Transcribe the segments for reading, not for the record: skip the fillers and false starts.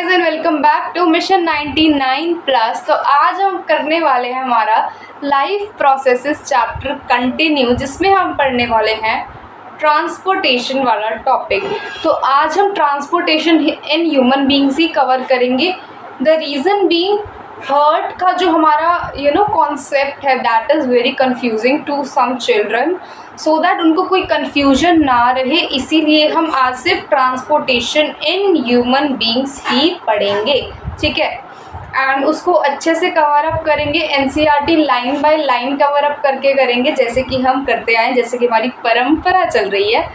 Guys and welcome back to mission 99 plus. तो आज हम करने वाले हैं हमारा लाइफ प्रोसेसेस चैप्टर कंटिन्यू, जिसमें हम पढ़ने वाले हैं ट्रांसपोर्टेशन वाला टॉपिक। तो आज हम ट्रांसपोर्टेशन इन ह्यूमन बींग्स ही कवर करेंगे। द रीज़न बीइंग हर्ट का जो हमारा कॉन्सेप्ट है that is very confusing to some children, so that उनको कोई कन्फ्यूजन ना रहे, इसीलिए हम आज सिर्फ ट्रांसपोर्टेशन इन ह्यूमन बींग्स ही पढ़ेंगे, ठीक है। एंड उसको अच्छे से कवर अप करेंगे, NCERT line by line cover up करके करेंगे, जैसे कि हम करते आए, जैसे कि हमारी परंपरा चल रही है,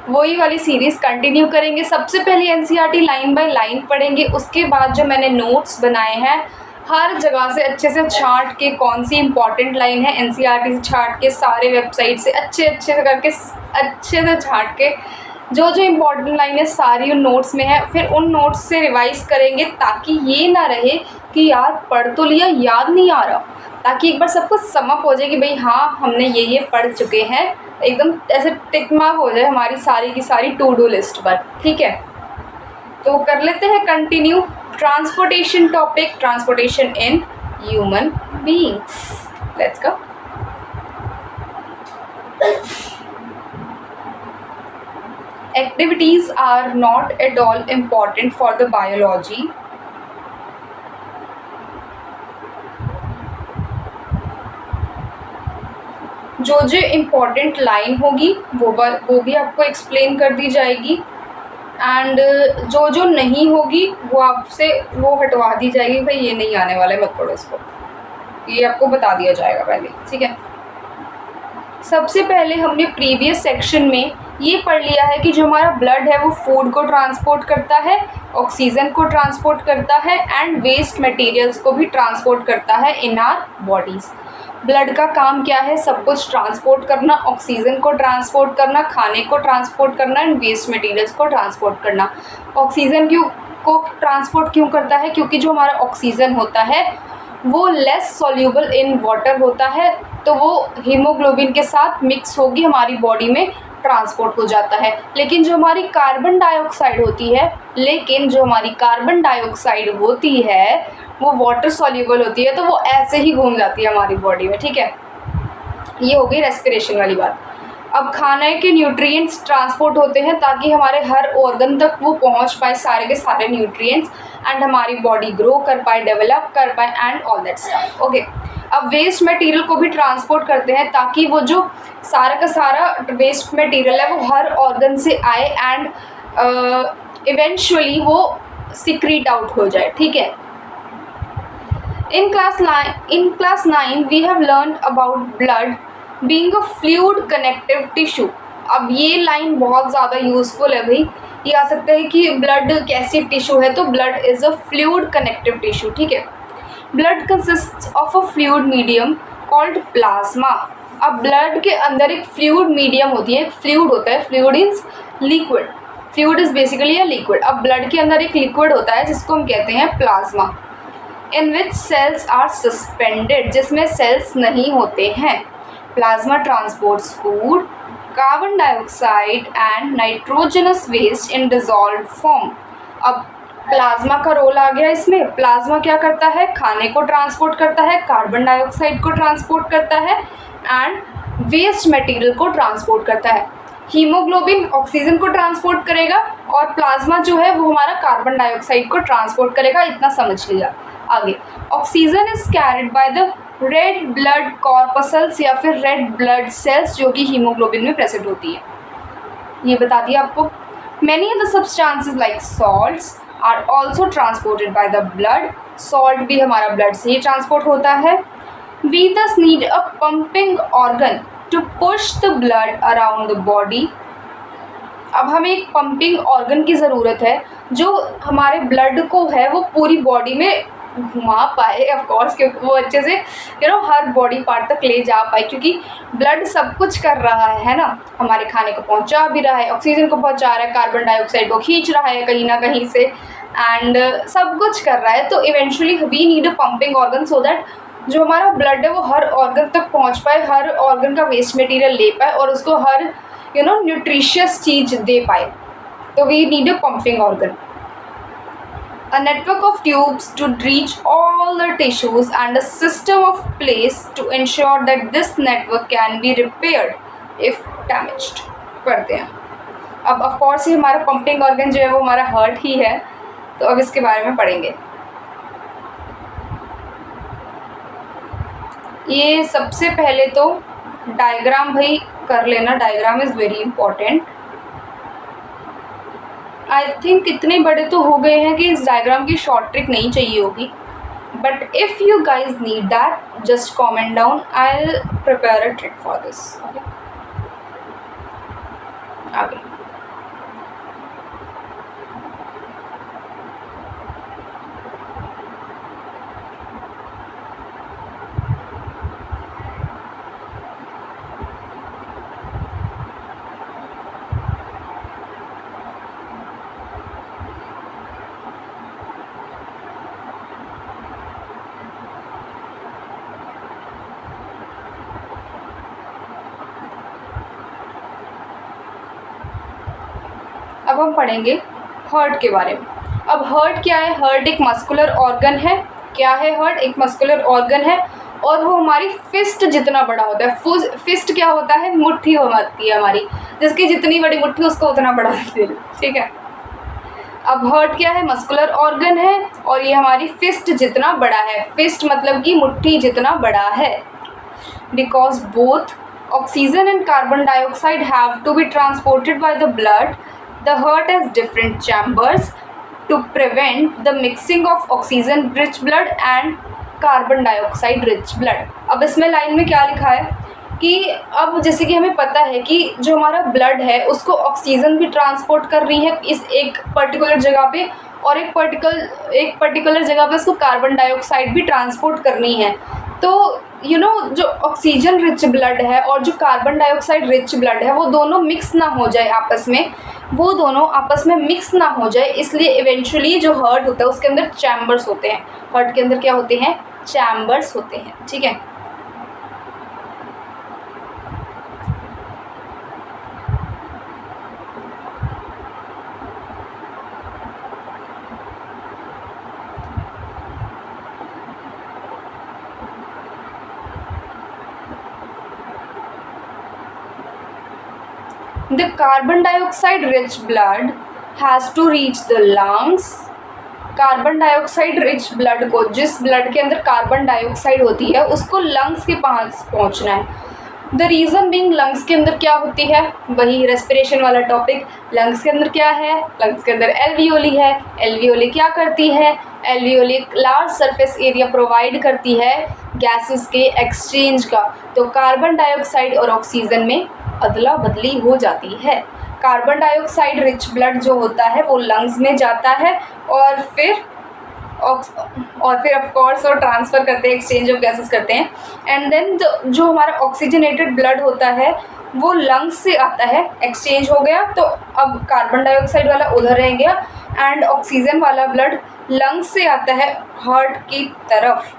वही वाली सीरीज़ कंटिन्यू करेंगे। सबसे पहले एनसीईआरटी लाइन बाय लाइन पढ़ेंगे, उसके बाद जो मैंने नोट्स बनाए हैं हर जगह से अच्छे से छांट के कौन सी इंपॉर्टेंट लाइन है एनसीईआरटी से छांट के, सारे वेबसाइट से अच्छे से करके अच्छे से छांट के जो जो इम्पोर्टेंट लाइन है सारी उन नोट्स में है। फिर उन नोट्स से रिवाइज़ करेंगे ताकि ये ना रहे कि यार पढ़ तो लिया याद नहीं आ रहा, ताकि एक बार सब कुछ समअप हो जाए कि भाई हाँ हमने ये पढ़ चुके हैं, एकदम ऐसे टिक मार्क हो जाए हमारी सारी की सारी टू डू लिस्ट पर, ठीक है। तो कर लेते हैं continue transportation topic, transportation in human beings. Let's go. Activities are not at all important for the biology. जो इम्पोर्टेंट लाइन होगी वो भी आपको एक्सप्लेन कर दी जाएगी, एंड जो नहीं होगी वो आपसे वो हटवा दी जाएगी, भाई ये नहीं आने वाला है मत पढ़ो इसको, ये आपको बता दिया जाएगा पहले, ठीक है। सबसे पहले हमने प्रीवियस सेक्शन में ये पढ़ लिया है कि जो हमारा ब्लड है वो फूड को ट्रांसपोर्ट करता है, ऑक्सीजन को ट्रांसपोर्ट करता है एंड वेस्ट मटेरियल्स को भी ट्रांसपोर्ट करता है इन आवर बॉडीज़। ब्लड का काम क्या है? सब कुछ ट्रांसपोर्ट करना, ऑक्सीजन को ट्रांसपोर्ट करना, खाने को ट्रांसपोर्ट करना एंड वेस्ट मटेरियल्स को ट्रांसपोर्ट करना। ऑक्सीजन को ट्रांसपोर्ट क्यों करता है? क्योंकि जो हमारा ऑक्सीजन होता है वो लेस सॉल्यूबल इन वाटर होता है, तो वो हीमोग्लोबिन के साथ मिक्स होगी हमारी बॉडी में ट्रांसपोर्ट हो जाता है। लेकिन जो हमारी कार्बन डाइऑक्साइड होती है वो वाटर सॉल्यूबल होती है, तो वो ऐसे ही घूम जाती है हमारी बॉडी में, ठीक है। ये हो गई रेस्पिरेशन वाली बात। अब खाने के न्यूट्रिएंट्स ट्रांसपोर्ट होते हैं ताकि हमारे हर ऑर्गन तक वो पहुंच पाए, सारे के सारे न्यूट्रिएंट्स, एंड हमारी बॉडी ग्रो कर पाए, डेवलप कर पाए and all that stuff, okay. अब वेस्ट मटेरियल को भी ट्रांसपोर्ट करते हैं ताकि वो जो सारा का सारा वेस्ट मटेरियल है वो हर ऑर्गन से आए एंड इवेंचुअली वो सिक्रीट आउट हो जाए, ठीक है। In class 9 we have learned about blood being a fluid connective tissue। अब ये लाइन बहुत ज़्यादा यूज़फुल है भाई, ये आ सकता है कि ब्लड कैसी टिश्यू है, तो blood is a fluid connective tissue, ठीक है। Blood consists of a fluid medium called plasma. अब ब्लड के अंदर एक फ्लूइड मीडियम होती है, एक फ्लूइड होता है, fluid is liquid, fluid is basically a liquid. अब ब्लड के अंदर एक लिक्विड होता है जिसको हम कहते हैं plasma, in which cells are suspended, जिसमें सेल्स नहीं होते हैं। Plasma transports food, carbon dioxide and nitrogenous waste in dissolved form. अब प्लाज्मा का रोल आ गया इसमें। प्लाज्मा क्या करता है? खाने को ट्रांसपोर्ट करता है, कार्बन डाइऑक्साइड को ट्रांसपोर्ट करता है एंड वेस्ट मटेरियल को ट्रांसपोर्ट करता है। हीमोग्लोबिन ऑक्सीजन को ट्रांसपोर्ट करेगा और प्लाज्मा जो है वो हमारा कार्बन डाइऑक्साइड को ट्रांसपोर्ट करेगा, इतना समझ लिया। आगे, oxygen is carried by the red blood corpuscles या फिर रेड ब्लड सेल्स जो कि हीमोग्लोबिन में प्रेजेंट होती है, ये बता दिया आपको। Many of the substances like salts are also transported by the blood. Salt भी हमारा ब्लड से ही ट्रांसपोर्ट होता है। We thus need a pumping organ to push the blood around the body. अब हमें एक पंपिंग ऑर्गन की ज़रूरत है जो हमारे ब्लड को है वो पूरी बॉडी में घुमा पाए, ऑफ कोर्स, क्योंकि वो अच्छे से हर बॉडी पार्ट तक ले जा पाए, क्योंकि ब्लड सब कुछ कर रहा है ना, हमारे खाने को पहुंचा भी रहा है, ऑक्सीजन को पहुंचा रहा है, कार्बन डाइऑक्साइड को खींच रहा है कहीं ना कहीं से, एंड सब कुछ कर रहा है। तो eventually we need a pumping organ so that जो हमारा ब्लड है वो हर ऑर्गन तक पहुँच पाए, हर ऑर्गन का वेस्ट मटीरियल ले पाए और उसको हर न्यूट्रिशियस चीज़ दे पाए। तो we need a pumping organ. A network of tubes to reach all the tissues and a system of place to ensure that this network can be repaired if damaged. पढ़ते हैं. अब ऑफ कोर्स ये हमारा pumping organ जो है वो हमारा heart ही है, तो अब इसके बारे में पढ़ेंगे. ये सबसे पहले तो डायग्राम भाई कर लेना. Diagram is very important. I think इतने बड़े तो हो गए हैं कि इस डायग्राम की शॉर्ट ट्रिक नहीं चाहिए होगी, but if you guys need that just comment down. I will prepare a trick for this. आगे अब हम पढ़ेंगे हार्ट के बारे में. अब हार्ट क्या है? हार्ट एक मस्कुलर ऑर्गन है. क्या है हार्ट? एक मस्कुलर ऑर्गन है और वो हमारी फिस्ट जितना बड़ा होता है. फिस्ट क्या होता है? मुट्ठी होती है हमारी, जिसकी जितनी बड़ी मुट्ठी उसको उतना बड़ा दिल. ठीक है. अब हार्ट क्या है? मस्कुलर ऑर्गन है और ये हमारी फिस्ट जितना बड़ा है. फिस्ट मतलब कि मुट्ठी जितना बड़ा है. Because both oxygen and carbon dioxide have to be transported by the blood. The heart has different chambers to prevent the mixing of oxygen-rich blood and carbon dioxide-rich blood. अब इसमें लाइन में क्या लिखा है कि अब जैसे कि हमें पता है कि जो हमारा ब्लड है उसको ऑक्सीजन भी ट्रांसपोर्ट कर रही है इस एक पर्टिकुलर जगह पे, और एक पर्टिकुलर जगह पे उसको कार्बन डाइऑक्साइड भी ट्रांसपोर्ट करनी है. तो जो ऑक्सीजन रिच ब्लड है और जो कार्बन डाइऑक्साइड रिच ब्लड है वो दोनों मिक्स ना हो जाए आपस में. वो दोनों आपस में मिक्स ना हो जाए, इसलिए इवेंचुअली जो हार्ट होता है उसके अंदर चैम्बर्स होते हैं. हार्ट के अंदर क्या होते हैं? चैम्बर्स होते हैं. ठीक है. The carbon dioxide rich blood has to reach the lungs. Carbon dioxide rich blood को, जिस ब्लड के अंदर कार्बन डाइऑक्साइड होती है उसको लंग्स के पास पहुंचना है. द रीज़न बीइंग लंग्स के अंदर क्या होती है? वही रेस्पिरेशन वाला टॉपिक. लंग्स के अंदर क्या है? लंग्स के अंदर एल्वियोली है. एल्वियोली क्या करती है? एल्वियोली एक लार्ज सरफेस एरिया प्रोवाइड करती है गैसेस के एक्सचेंज का. तो कार्बन डाइऑक्साइड और ऑक्सीजन में अदला बदली हो जाती है. कार्बन डाइऑक्साइड रिच ब्लड जो होता है वो लंग्स में जाता है और फिर ऑफ कोर्स वो ट्रांसफ़र करते हैं, एक्सचेंज ऑफ गैसेस करते हैं. एंड देन जो हमारा ऑक्सीजनेटेड ब्लड होता है वो लंग्स से आता है, एक्सचेंज हो गया, तो अब कार्बन डाइऑक्साइड वाला उधर रह गया एंड ऑक्सीजन वाला ब्लड लंग्स से आता है हार्ट की तरफ.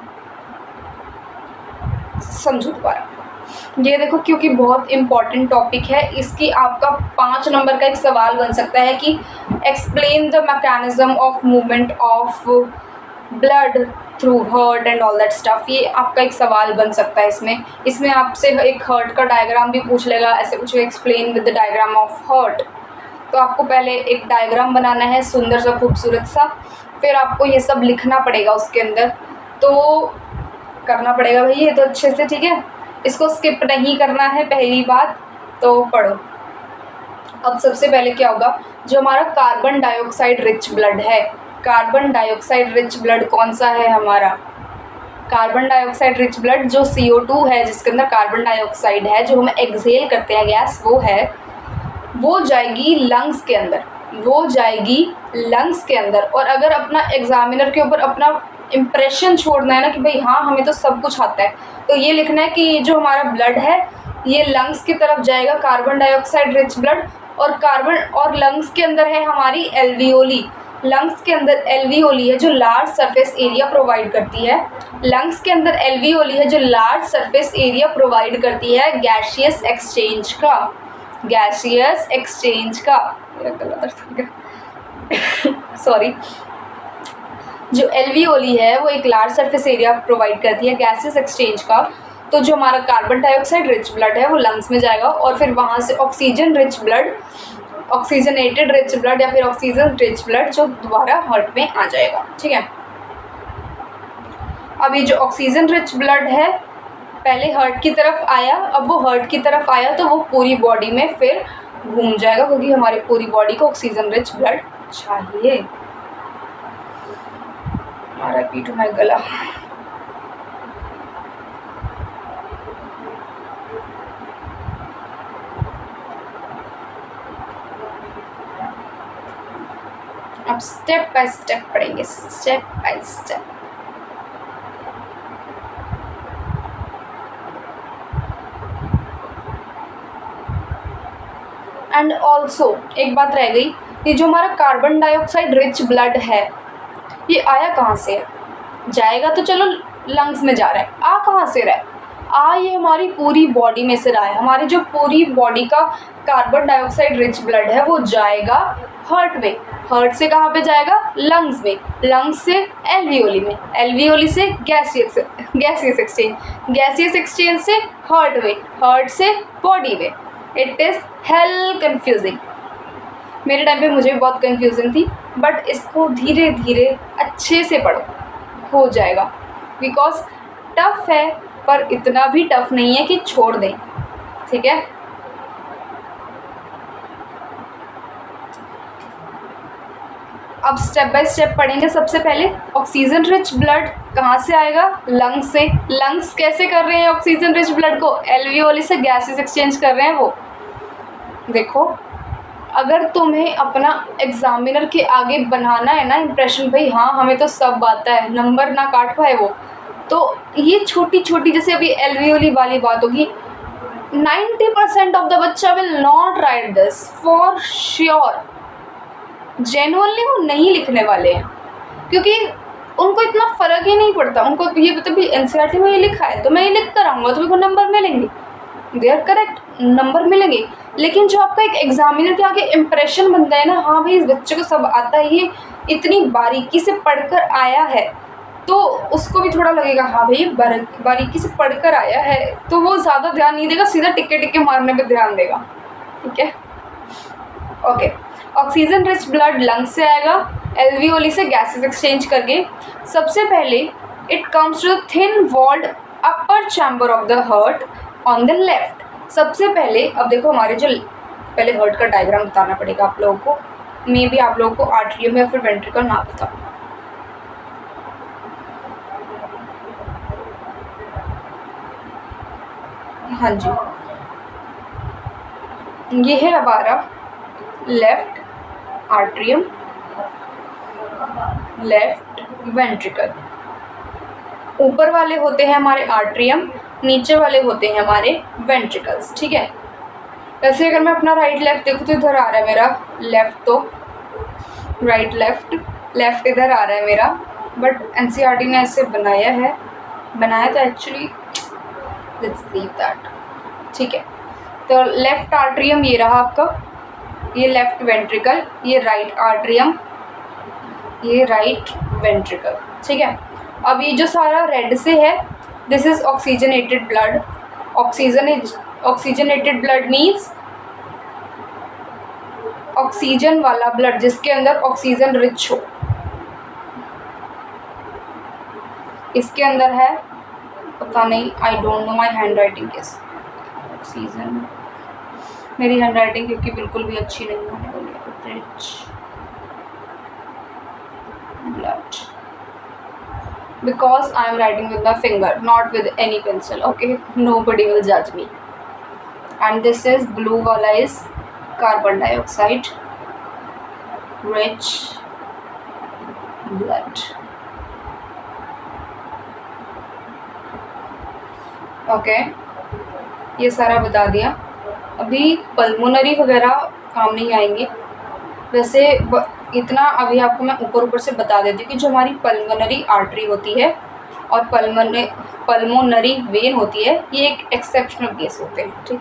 समझो दोबारा. ये देखो, क्योंकि बहुत इम्पॉर्टेंट टॉपिक है, इसकी आपका 5 नंबर का एक सवाल बन सकता है कि explain the mechanism of movement of blood through heart and all that stuff. ये आपका एक सवाल बन सकता है. इसमें आपसे एक हार्ट का डायग्राम भी पूछ लेगा. ऐसे पूछेगा explain with the diagram of heart. तो आपको पहले एक डायग्राम बनाना है सुंदर सा, खूबसूरत सा, फिर आपको ये सब लिखना पड़ेगा उसके अंदर. तो करना पड़ेगा भाई ये तो अच्छे से. ठीक है. इसको स्किप नहीं करना है, पहली बात. तो पढ़ो. अब सबसे पहले क्या होगा, जो हमारा कार्बन डाइऑक्साइड रिच ब्लड है, कार्बन डाइऑक्साइड रिच ब्लड कौन सा है हमारा? कार्बन डाइऑक्साइड रिच ब्लड जो CO2 है, जिसके अंदर कार्बन डाइऑक्साइड है, जो हम एक्सहेल करते हैं गैस, वो जाएगी लंग्स के अंदर. वो जाएगी लंग्स के अंदर. और अगर अपना एग्जामिनर के ऊपर अपना इम्प्रेशन छोड़ना है ना कि भाई हाँ हमें तो सब कुछ आता है, तो ये लिखना है कि ये जो हमारा ब्लड है ये लंग्स की तरफ जाएगा, कार्बन डाइऑक्साइड रिच ब्लड. और लंग्स के अंदर है हमारी एल्वियोली. लंग्स के अंदर एल्वियोली है जो लार्ज सरफेस एरिया प्रोवाइड करती है. लंग्स के अंदर एल्वियोली है जो लार्ज सरफेस एरिया प्रोवाइड करती है गैसियस एक्सचेंज का. गैसियस एक्सचेंज का सॉरी. जो एल्वियोली है वो एक लार्ज सरफेस एरिया प्रोवाइड करती है गैसेस एक्सचेंज का। तो जो हमारा कार्बन डाइऑक्साइड रिच ब्लड है वो लंग्स में जाएगा और फिर वहाँ से oxygen rich blood, oxygenated rich blood या फिर ऑक्सीजन रिच ब्लड जो दोबारा हार्ट में आ जाएगा। ठीक है, अब ये जो ऑक्सीजन रिच ब्लड है पहले हार्ट की तरफ आया, अब वो हार्ट की तरफ आया तो वो पूरी बॉडी में फिर घूम जाएगा क्योंकि हमारी पूरी बॉडी को ऑक्सीजन रिच ब्लड चाहिए। RIP टू माय गला। अब स्टेप बाय स्टेप पढ़ेंगे, step by step. And also एक बात रह गई, ये जो हमारा कार्बन डाइऑक्साइड रिच ब्लड है ये आया कहाँ से है? जाएगा तो चलो लंग्स में जा रहा है, आ कहाँ से रहा है? आ ये हमारी पूरी बॉडी में से रहा है। हमारी जो पूरी बॉडी का कार्बन डाइऑक्साइड रिच ब्लड है वो जाएगा हार्ट में, हार्ट से कहाँ पे जाएगा? लंग्स में, लंग्स से एल्वियोली में, एल्वियोली से गैसियस एक्सचेंज, गैसियस एक्सचेंज से हार्ट में, हार्ट से बॉडी में। It is hello confusing. मेरे टाइम पे मुझे भी बहुत कंफ्यूजन थी, बट इसको धीरे धीरे अच्छे से पढ़ो, हो जाएगा। बिकॉज टफ है पर इतना भी टफ नहीं है कि छोड़ दें। ठीक है, अब स्टेप बाय स्टेप पढ़ेंगे। सबसे पहले ऑक्सीजन रिच ब्लड कहाँ से आएगा? लंग्स से। लंग्स कैसे कर रहे हैं ऑक्सीजन रिच ब्लड को? एल्वियोली से गैसेस एक्सचेंज कर रहे हैं वो। देखो, अगर तुम्हें अपना एग्जामिनर के आगे बनाना है ना इम्प्रेशन, भाई हाँ हमें तो सब आता है, नंबर ना काट पाए वो, तो ये छोटी छोटी जैसे अभी एल्वियोली वाली बात होगी, 90% ऑफ द बच्चा will not right this for sure. Genuinely वो नहीं लिखने वाले हैं क्योंकि उनको इतना फ़र्क ही नहीं पड़ता। उनको ये मतलब भी NCERT में ये लिखा है तो मैं ये लिखता रहूँगा तो मेरे को नंबर मिलेंगे, दे आर करेक्ट, नंबर मिलेंगे। लेकिन जो आपका एक एग्जामिनर के आगे इम्प्रेशन बनता है ना, हाँ भाई इस बच्चे को सब आता है, ये इतनी बारीकी से पढ़कर आया है, तो उसको भी थोड़ा लगेगा हाँ भाई बारीकी से पढ़कर आया है, तो वो ज़्यादा ध्यान नहीं देगा, सीधा टिक्के टिक्के मारने पे ध्यान देगा। ठीक है, okay. Oxygen rich blood lungs से आएगा एल्वियोली से गैसेस एक्सचेंज करके। सबसे पहले it comes to the thin walled upper chamber of the heart on the left. सबसे पहले अब देखो हमारे जो पहले हार्ट का डायग्राम बताना पड़ेगा आप लोगों को, मे बी आप लोगों को आर्टरियम या फिर वेंट्रिकल ना पता। हाँ जी, ये है हमारा लेफ्ट आर्टरियम, लेफ्ट वेंट्रिकल। ऊपर वाले होते हैं हमारे आर्टरियम, नीचे वाले होते हैं हमारे वेंट्रिकल्स। ठीक है, वैसे अगर मैं अपना राइट लेफ्ट देखूँ तो इधर आ रहा है मेरा लेफ्ट, तो राइट लेफ्ट इधर आ रहा है मेरा, बट NCERT ने ऐसे बनाया था एक्चुअली, लेट्स लीव दैट। ठीक है, तो लेफ्ट आर्टरियम ये रहा आपका, ये लेफ्ट वेंट्रिकल, ये राइट आर्टरियम, ये राइट वेंट्रिकल। ठीक है, अब ये जो सारा रेड से है this is oxygenated blood. Oxygenated blood means oxygen वाला ब्लड जिसके अंदर ऑक्सीजन रिच हो। इसके अंदर है, पता नहीं, I don't know my hand writing किस ऑक्सीजन, मेरी हैंड राइटिंग क्योंकि बिल्कुल भी अच्छी नहीं होने वाली है। Rich blood, because I am writing with my finger, not with any pencil. Okay, nobody will judge me. And this is blue wala is carbon dioxide rich blood. Okay, ये सारा बता दिया। अभी पल्मोनरी वगैरह काम नहीं आएंगे, वैसे इतना अभी आपको मैं ऊपर से बता देती हूँ कि जो हमारी पल्मोनरी आर्टरी होती है और पल्मोनरी वेन होती है, ये एक एक्सेप्शनल केस होते हैं। ठीक,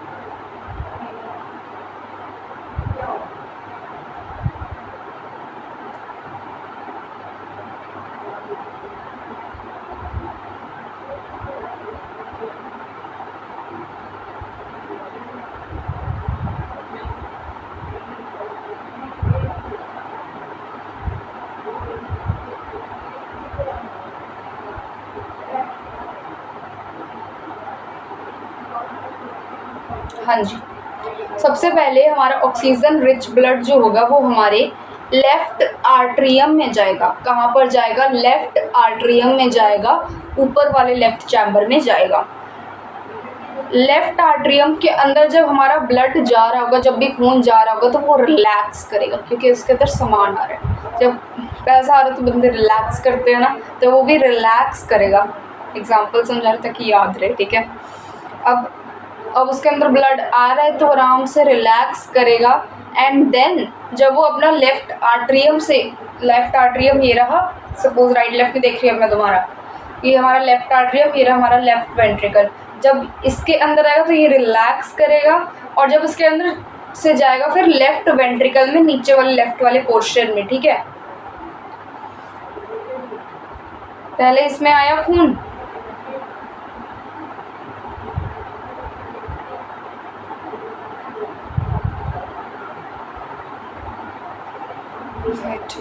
हाँ जी, सबसे पहले हमारा ऑक्सीजन रिच ब्लड जो होगा वो हमारे लेफ्ट आर्ट्रियम में जाएगा। कहाँ पर जाएगा? लेफ्ट आर्ट्रियम में जाएगा, ऊपर वाले लेफ्ट चैम्बर में जाएगा। लेफ्ट आर्ट्रियम के अंदर जब हमारा ब्लड जा रहा होगा, जब भी खून जा रहा होगा, तो वो रिलैक्स करेगा क्योंकि उसके अंदर सामान आ रहा है। जब पैसा आ रहा है तो बंदे रिलैक्स करते हैं ना, तो वो भी रिलैक्स करेगा। एग्जाम्पल समझा रहे ताकि याद रहे, ठीक है। अब उसके अंदर ब्लड आ रहा है तो आराम से रिलैक्स करेगा। एंड देन जब वो अपना लेफ्ट आर्ट्रियम ये रहा, सपोज राइट लेफ्ट देख रही है मैं तुम्हारा, ये हमारा लेफ्ट आर्ट्रियम, ये रहा हमारा लेफ्ट वेंट्रिकल। जब इसके अंदर आएगा तो ये रिलैक्स करेगा, और जब इसके अंदर से जाएगा फिर लेफ्ट वेंट्रिकल में, नीचे वाले लेफ्ट वाले पोर्शन में, ठीक है। पहले इसमें आया खून, वेट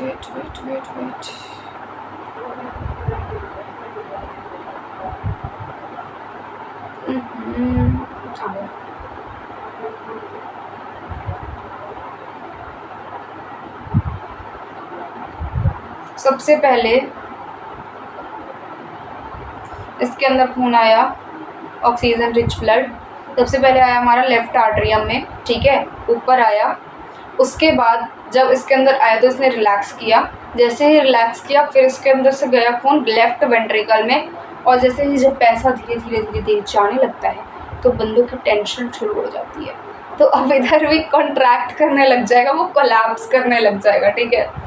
सबसे पहले इसके अंदर खून आया, ऑक्सीजन रिच ब्लड सबसे पहले आया हमारा लेफ्ट आर्ट्रियम में, ठीक है, ऊपर आया। उसके बाद जब इसके अंदर आया तो इसने रिलैक्स किया, जैसे ही रिलैक्स किया फिर इसके अंदर से गया खून लेफ्ट वेंट्रिकल में, और जैसे ही जब पैसा धीरे धीरे जाने लगता है तो बंदों की टेंशन शुरू हो जाती है, तो अब इधर भी कॉन्ट्रैक्ट करने लग जाएगा, वो कोलैप्स करने लग जाएगा, ठीक है।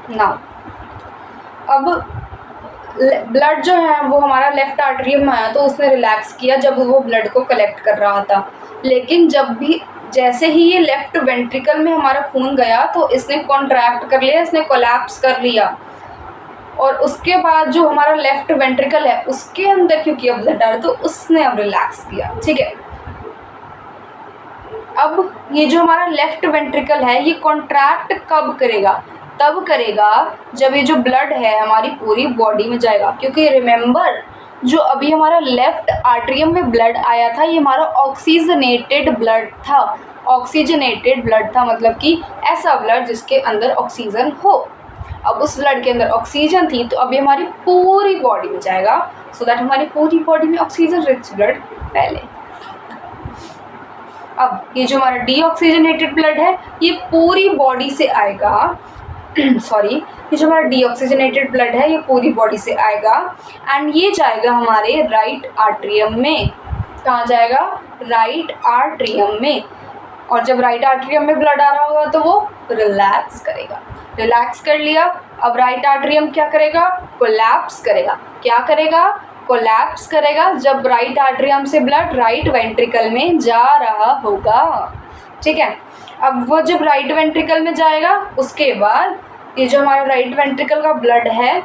ना अब ब्लड जो है वो हमारा लेफ्ट आर्टरियम में आया तो उसने रिलैक्स किया जब वो ब्लड को कलेक्ट कर रहा था, लेकिन जैसे ही ये लेफ्ट वेंट्रिकल में हमारा खून गया तो इसने कॉन्ट्रैक्ट कर लिया, इसने कोलैप्स कर लिया, और उसके बाद जो हमारा लेफ्ट वेंट्रिकल है उसके अंदर क्योंकि अब ब्लड आ रहा तो उसने अब रिलैक्स किया, ठीक है। अब ये जो हमारा लेफ्ट वेंट्रिकल है ये कॉन्ट्रैक्ट कब करेगा? तब करेगा जब ये जो ब्लड है हमारी पूरी बॉडी में जाएगा, क्योंकि रिमेंबर जो अभी हमारा लेफ्ट आर्ट्रियम में ब्लड आया था ये हमारा ऑक्सीजनेटेड ब्लड था। ऑक्सीजनेटेड ब्लड था मतलब कि ऐसा ब्लड जिसके अंदर ऑक्सीजन हो। अब उस ब्लड के अंदर ऑक्सीजन थी तो अभी हमारी पूरी बॉडी में जाएगा, सो दैट हमारी पूरी बॉडी में ऑक्सीजन रिच ब्लड फैले। अब ये जो हमारा डीऑक्सीजनेटेड ब्लड है ये पूरी बॉडी से आएगा सॉरी, ये जो हमारा डीऑक्सीजनेटेड ब्लड है ये पूरी बॉडी से आएगा एंड ये जाएगा हमारे राइट आर्ट्रियम में। कहाँ जाएगा? राइट आर्ट्रियम में। और जब राइट आर्ट्रियम में ब्लड आ रहा होगा तो वो रिलैक्स करेगा। रिलैक्स कर लिया, अब राइट आर्ट्रियम क्या करेगा? कोलैप्स करेगा। क्या करेगा? कोलैप्स करेगा जब राइट आर्ट्रियम से ब्लड राइट वेंट्रिकल में जा रहा होगा, ठीक है। अब वो जब राइट वेंट्रिकल में जाएगा उसके बाद ये जो हमारा राइट वेंट्रिकल का ब्लड है,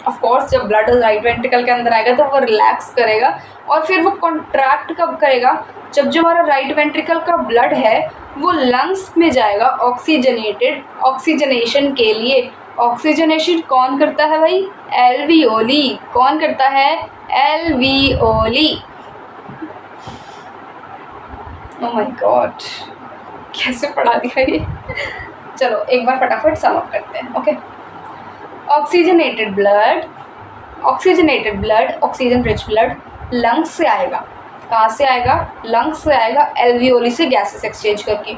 ऑफ कोर्स जब ब्लड राइट वेंट्रिकल के अंदर आएगा तो वो रिलैक्स करेगा, और फिर वो कॉन्ट्रैक्ट कब करेगा? जब जो हमारा राइट वेंट्रिकल का ब्लड है वो लंग्स में जाएगा ऑक्सीजनेशन के लिए। ऑक्सीजनेशन कौन करता है भाई? एल्वियोली। कौन करता है? एल्वियोली। ओह माय गॉड, कैसे पढ़ा दिया ये। चलो एक बार फटाफट सम अप करते हैं, okay. Oxygenated blood, oxygen rich blood lungs से आएगा। कहाँ से आएगा? लंग्स से आएगा, एल्वियोली से गैसेस एक्सचेंज करके।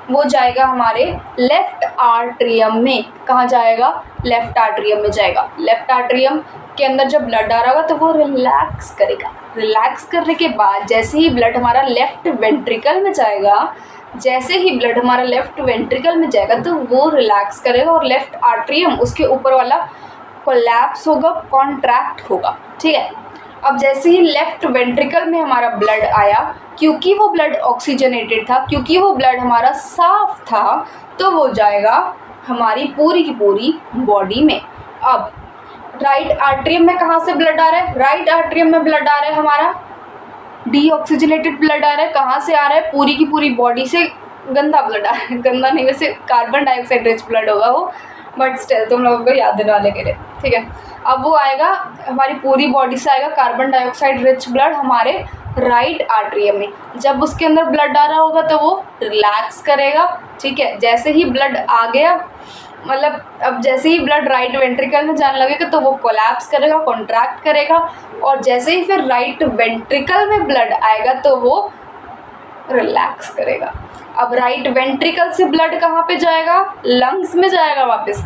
वो जाएगा हमारे लेफ्ट आर्ट्रियम में। कहाँ जाएगा? लेफ्ट आर्ट्रियम में जाएगा। लेफ्ट आर्ट्रियम के अंदर जब ब्लड आ रहा होगा तो वो रिलैक्स करेगा। रिलैक्स करने के बाद जैसे ही ब्लड हमारा लेफ्ट वेंट्रिकल में जाएगा, तो वो रिलैक्स करेगा और लेफ्ट आर्ट्रियम उसके ऊपर वाला कोलैप्स होगा, कॉन्ट्रैक्ट होगा, ठीक है। अब जैसे ही लेफ्ट वेंट्रिकल में हमारा ब्लड आया, क्योंकि वो ब्लड ऑक्सीजनेटेड था, क्योंकि वो ब्लड हमारा साफ था, तो वो जाएगा हमारी पूरी की पूरी बॉडी में। अब राइट आर्ट्रियम में कहाँ से ब्लड आ रहा है? राइट आर्ट्रियम में ब्लड आ रहा है हमारा डीऑक्सीजनेटेड ब्लड आ रहा है। कहाँ से आ रहा है? पूरी की पूरी बॉडी से, गंदा ब्लड आ रहा है, गंदा नहीं वैसे कार्बन डाइऑक्साइड रिच ब्लड होगा वो, बट स्टिल तुम लोगों को याद दिलाने के लिए, ठीक है। अब वो आएगा हमारी पूरी बॉडी से आएगा कार्बन डाइऑक्साइड रिच ब्लड हमारे राइट आर्टरियम में। जब उसके अंदर ब्लड आ रहा होगा तो वो रिलैक्स करेगा, ठीक है। जैसे ही ब्लड आ गया, मतलब अब जैसे ही ब्लड राइट वेंट्रिकल में जाने लगेगा तो वो कोलैप्स करेगा, कॉन्ट्रैक्ट करेगा, और जैसे ही फिर राइट वेंट्रिकल में ब्लड आएगा तो वो रिलैक्स करेगा। अब राइट वेंट्रिकल से ब्लड कहाँ पे जाएगा? लंग्स में जाएगा वापस।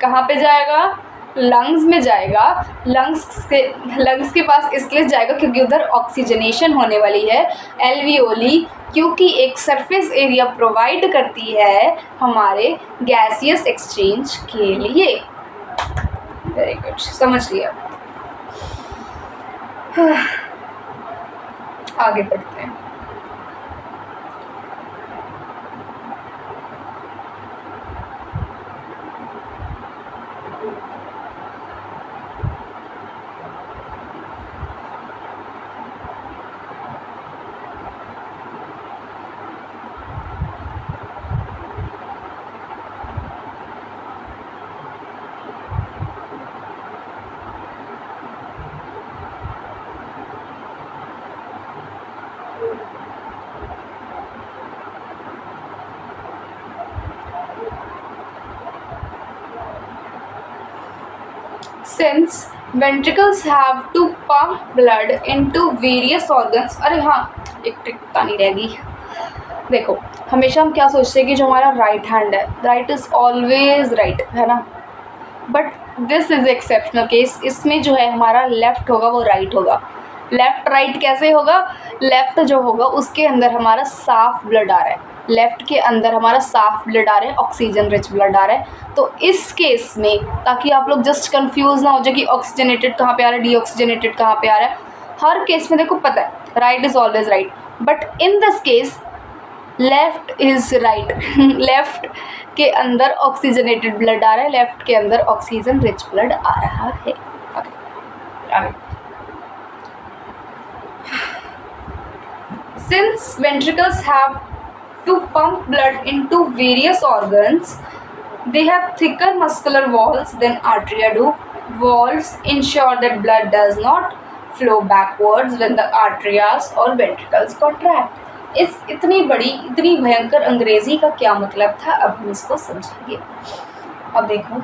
कहाँ पे जाएगा? लंग्स में जाएगा। लंग्स के पास इसलिए जाएगा क्योंकि उधर ऑक्सीजनेशन होने वाली है। एल्वियोली क्योंकि एक सरफेस एरिया प्रोवाइड करती है हमारे गैसियस एक्सचेंज के लिए। वेरी गुड, समझ लिया। आगे बढ़ते हैं। Since ventricles have to pump blood into various organs। अरे हाँ, एक ट्रिक बतानी रह गई। देखो, हमेशा हम क्या सोचते हैं कि जो हमारा राइट हैंड है, राइट इज़ ऑलवेज राइट, है ना, but this is exceptional case. इसमें जो है हमारा लेफ़्ट होगा वो राइट होगा। लेफ़्ट राइट कैसे होगा? लेफ़्ट जो होगा उसके अंदर हमारा साफ ब्लड आ रहा है, लेफ़्ट के अंदर हमारा साफ ब्लड आ रहा है, ऑक्सीजन रिच ब्लड आ रहा है। तो इस केस में, ताकि आप लोग जस्ट कंफ्यूज ना हो जाए कि ऑक्सीजनेटेड कहाँ पे आ रहा है, डीऑक्सीजनेटेड कहाँ पे आ रहा है, हर केस में देखो पता है right is always right, but in this case left is right. Left के अंदर ऑक्सीजनेटेड ब्लड आ रहा है, लेफ़्ट के अंदर ऑक्सीजन रिच ब्लड आ रहा है। आगे। Since ventricles have to pump blood into various organs, they have thicker muscular walls than arteria do. Walls ensure that blood does not flow backwards when the arteries or ventricles contract. इस इतनी बड़ी, इतनी भयंकर अंग्रेजी का क्या मतलब था, अब हम इसको समझेंगे। अब देखो,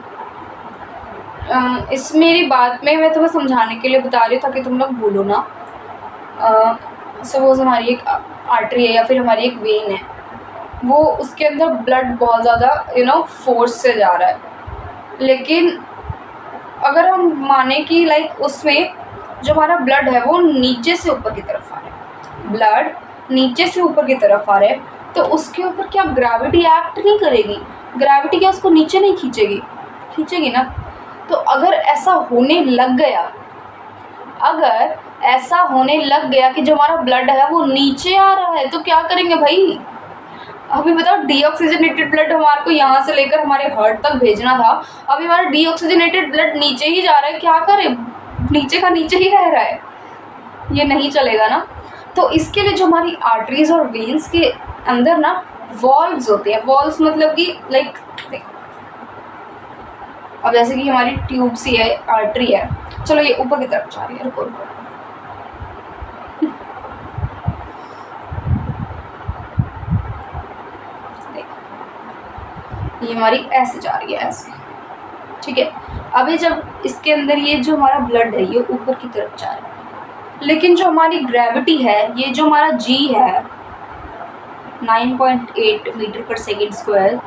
इस मेरी बात में मैं तुम्हें समझाने के लिए बता रही हूँ ताकि तुम लोग भूलो ना। सपोज हमारी एक आर्टरी है या फिर हमारी एक वेन है, वो उसके अंदर ब्लड बहुत ज़्यादा फोर्स से जा रहा है, लेकिन अगर हम माने कि लाइक उसमें जो हमारा ब्लड है वो नीचे से ऊपर की तरफ आ रहा है, ब्लड नीचे से ऊपर की तरफ आ रहा है, तो उसके ऊपर क्या ग्रेविटी एक्ट नहीं करेगी? ग्रेविटी क्या उसको नीचे नहीं खींचेगी? खींचेगी ना। तो अगर ऐसा होने लग गया, अगर ऐसा होने लग गया कि जो हमारा ब्लड है वो नीचे आ रहा है, तो क्या करेंगे भाई? अभी बताओ, डीऑक्सीजनेटेड ब्लड हमारे को यहाँ से लेकर हमारे हार्ट तक भेजना था, अभी हमारा डीऑक्सीजनेटेड ब्लड नीचे ही जा रहा है, क्या करें? नीचे का नीचे ही रह रहा है, ये नहीं चलेगा ना। तो इसके लिए जो हमारी आर्टरीज और वेन्स के अंदर ना वॉल्व्स होते हैं। वॉल्व्स मतलब कि लाइक, अब जैसे कि हमारी ट्यूब सी है, आर्टरी है, चलो ये ऊपर की तरफ जा रही है, रुको ये हमारी ऐसे जा रही है, ऐसे, ठीक है। अभी जब इसके अंदर ये जो हमारा ब्लड है ये ऊपर की तरफ जा रहा है, लेकिन जो हमारी ग्रेविटी है, ये जो हमारा जी है 9.8 मीटर पर सेकेंड स्क्वायर,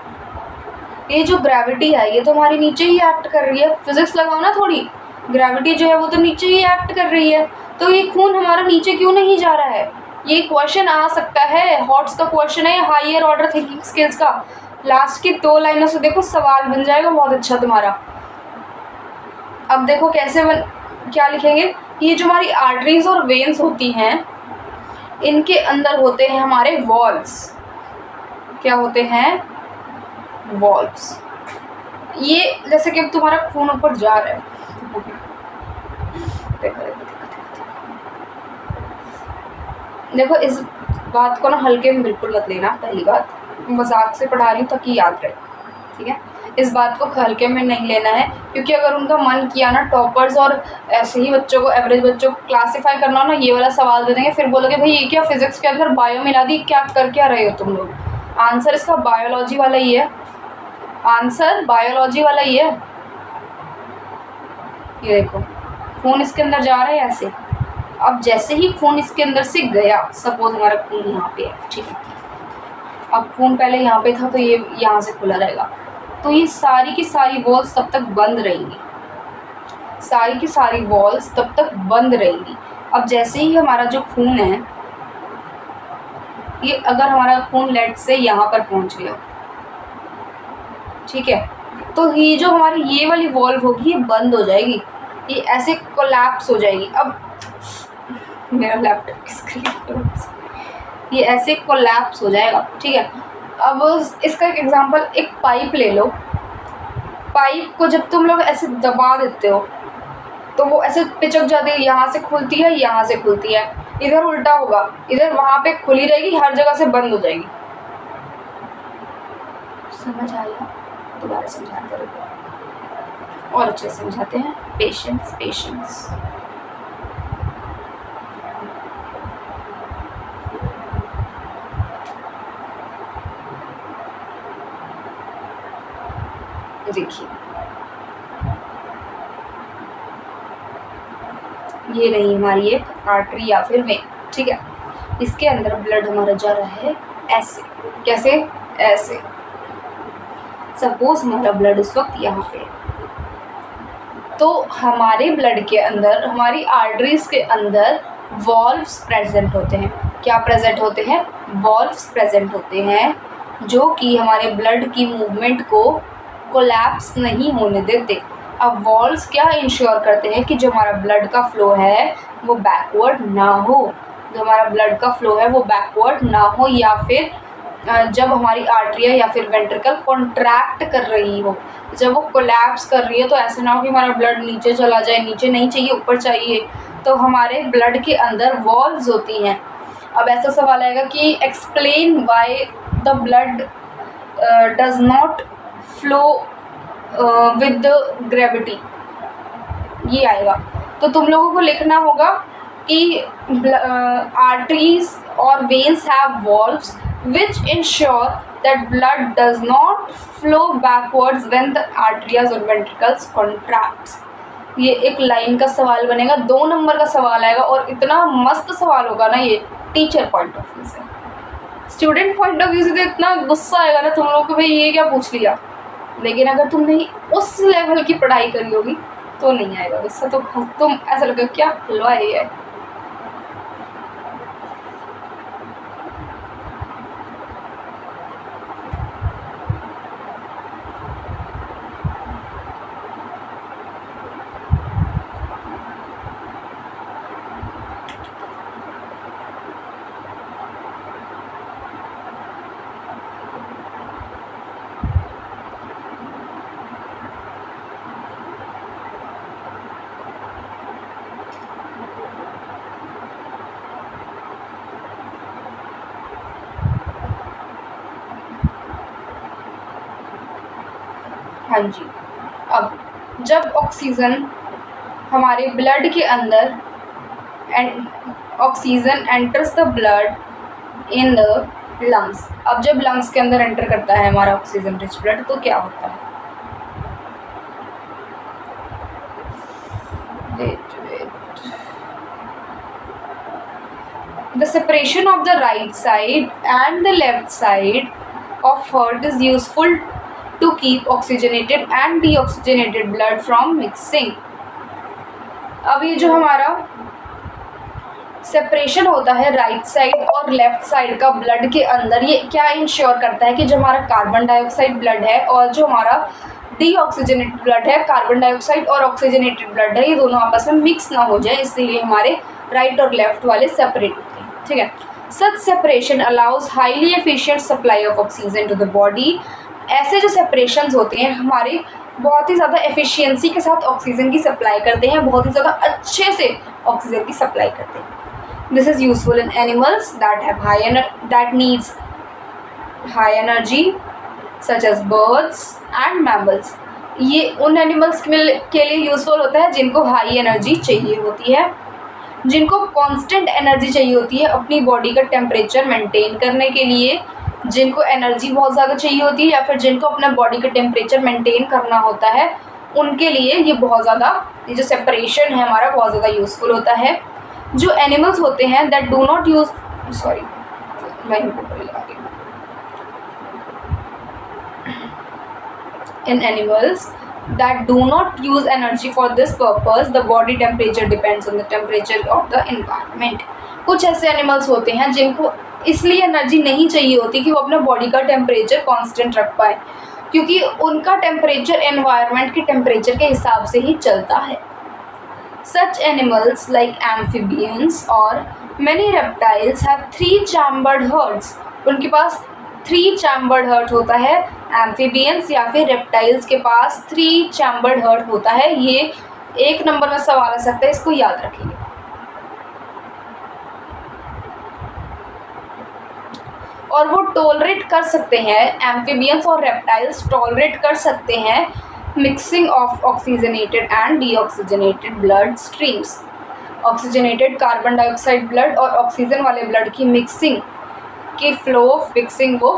ये जो ग्रेविटी है ये तो हमारी नीचे ही एक्ट कर रही है। फिजिक्स लगाओ ना थोड़ी, ग्रेविटी जो है वो तो नीचे ही एक्ट कर रही है, तो ये खून हमारा नीचे क्यों नहीं जा रहा है? ये क्वेश्चन आ सकता है, हॉट्स का क्वेश्चन है, हायर ऑर्डर थिंकिंग स्किल्स का। लास्ट की 2 लाइनों से देखो सवाल बन जाएगा बहुत अच्छा तुम्हारा। अब देखो कैसे क्या लिखेंगे, ये जो हमारी आर्टरीज और वेन्स होती हैं, इनके अंदर होते हैं हमारे वॉल्व्स। क्या होते हैं? वॉल्व्स। ये जैसे कि अब तुम्हारा खून ऊपर जा रहा है, देखो इस बात को ना हल्के में बिल्कुल मत लेना, पहली बात। मजाक से पढ़ा रही हूँ ताकि याद रहे, ठीक है। इस बात को हल्के में नहीं लेना है, क्योंकि अगर उनका मन किया ना टॉपर्स और ऐसे ही बच्चों को, एवरेज बच्चों को क्लासीफाई करना हो ना, ये वाला सवाल दे देंगे, फिर बोलोगे भाई ये क्या फिजिक्स के अंदर बायो मिला दी, क्या कर क्या रहे हो तुम लोग। आंसर इसका बायोलॉजी वाला ही है, आंसर बायोलॉजी वाला ही है। ये देखो खून इसके अंदर जा रहा है ऐसे, अब जैसे ही खून इसके अंदर से गया, सपोज हमारा खून यहाँ पे है, ठीक है, अब खून पहले यहाँ पे था तो ये यहाँ से खुला रहेगा, तो ये सारी की सारी वॉल्स तब तक बंद रहेंगी, सारी की सारी वॉल्स तब तक बंद रहेंगी। अब जैसे ही हमारा जो खून है, ये अगर हमारा खून लेट से यहाँ पर पहुँच गया, ठीक है, तो ये जो हमारी ये वाली वॉल्व होगी ये बंद हो जाएगी, ये ऐसे कोलैप्स हो जाएगी। अब मेरा लैपटॉप की स्क्रीन, ये ऐसे कोलैप्स हो जाएगा, ठीक है। अब इसका एक एग्जांपल, एक पाइप ले लो, पाइप को जब तुम लोग ऐसे दबा देते हो तो वो ऐसे पिचक जाती है, यहाँ से खुलती है, यहाँ से खुलती है, इधर उल्टा होगा, इधर वहाँ पे खुली रहेगी, हर जगह से बंद हो जाएगी। समझ आया? दोबारा समझाते रहो और अच्छे से समझाते हैं। Patience patience. देखिए ये रही हमारी एक आर्टरी या फिर वेन, ठीक है, इसके अंदर ब्लड हमारा जा रहा है ऐसे, कैसे, ऐसे। सपोज हमारा ब्लड इस वक्त यहाँ पे, तो हमारे ब्लड के अंदर, हमारी आर्टरीज के अंदर वॉल्व्स प्रेजेंट होते हैं। क्या प्रेजेंट होते हैं? वॉल्व्स प्रेजेंट होते हैं, जो कि हमारे ब्लड की मूवमेंट को कोलैप्स नहीं होने देते। अब वॉल्व्स क्या इंश्योर करते हैं कि जो हमारा ब्लड का फ्लो है वो बैकवर्ड ना हो, जो हमारा ब्लड का फ्लो है वो बैकवर्ड ना हो, या फिर जब हमारी आर्टरिया या फिर वेंट्रिकल कॉन्ट्रैक्ट कर रही हो, जब वो कोलैप्स कर रही है, तो ऐसे ना हो कि हमारा ब्लड नीचे चला जाए, नीचे नहीं चाहिए ऊपर चाहिए। तो हमारे ब्लड के अंदर वॉल्व्स होती हैं। अब ऐसा सवाल आएगा कि explain why the blood does not flow with gravity, ये आएगा। तो तुम लोगों को लिखना होगा कि आर्टरीज और veins have valves which ensure that blood does not flow backwards when the arteries or ventricles contracts। ये एक लाइन का सवाल बनेगा, 2 नंबर का सवाल आएगा, और इतना मस्त सवाल होगा ना ये, टीचर पॉइंट ऑफ व्यू से। स्टूडेंट पॉइंट ऑफ व्यू से तो इतना गुस्सा आएगा ना तुम लोग को, भाई ये क्या पूछ लिया, लेकिन अगर तुमने उस लेवल की पढ़ाई करी होगी तो नहीं आएगा गुस्सा, तो तुम ऐसा लगेगा क्या हलवा है। हाँ जी, अब जब ऑक्सीजन हमारे ब्लड के अंदर, oxygen enters the blood in the lungs, अब जब लंग्स के अंदर एंटर करता है हमारा ऑक्सीजन रिच ब्लड, तो क्या होता है? The separation of the right side and the left side of heart is useful to keep oxygenated and deoxygenated blood from mixing। अब ये जो हमारा सेपरेशन होता है राइट साइड और लेफ्ट साइड का ब्लड के अंदर, ये क्या इंश्योर करता है कि जो हमारा कार्बन डाइऑक्साइड ब्लड है और जो हमारा डीऑक्सीजनेटेड ब्लड है, कार्बन डाइऑक्साइड और ऑक्सीजनेटेड ब्लड है, ये दोनों आपस में मिक्स ना हो जाए, इसलिए हमारे राइट और लेफ्ट वाले सेपरेट होते हैं, ठीक है। Such separation allows highly efficient supply of oxygen to the body. ऐसे जो सेपरेशंस होते हैं हमारे बहुत ही ज़्यादा एफिशिएंसी के साथ ऑक्सीजन की सप्लाई करते हैं, बहुत ही ज़्यादा अच्छे से ऑक्सीजन की सप्लाई करते हैं। This is useful in animals that have high that needs high energy such as birds and mammals. ये उन एनिमल्स के लिए यूज़फुल होता है जिनको हाई एनर्जी चाहिए होती है, जिनको कांस्टेंट एनर्जी चाहिए होती है अपनी बॉडी का टेम्परेचर मेंटेन करने के लिए, जिनको एनर्जी बहुत ज़्यादा चाहिए होती है या फिर जिनको अपना बॉडी का टेम्परेचर मेंटेन करना होता है, उनके लिए ये बहुत ज़्यादा, ये जो सेपरेशन है हमारा बहुत ज़्यादा यूज़फुल होता है। जो एनिमल्स होते हैं that do not use, sorry in animals that do not use energy for this purpose, the body temperature depends on the temperature of the environment। कुछ ऐसे एनिमल्स होते हैं जिनको इसलिए एनर्जी नहीं चाहिए होती कि वो अपने बॉडी का टेम्परेचर कांस्टेंट रख पाए, क्योंकि उनका टेम्परेचर एनवायरनमेंट के टेम्परेचर के हिसाब से ही चलता है। Such animals like amphibians or many reptiles have 3 chambered hearts। उनके पास 3 chambered heart होता है। एम्फीबियंस या फिर रेप्टाइल्स के पास 3 chambered heart होता है। ये 1 नंबर में सवाल आ सकता है, इसको याद रखिए। और वो टॉलरेट कर सकते हैं, एम्फीबियंस और रेप्टाइल्स टॉलरेट कर सकते हैं mixing of oxygenated and deoxygenated blood streams. Oxygenated carbon dioxide blood और ऑक्सीजन वाले ब्लड की मिक्सिंग की फ्लो फिक्सिंग को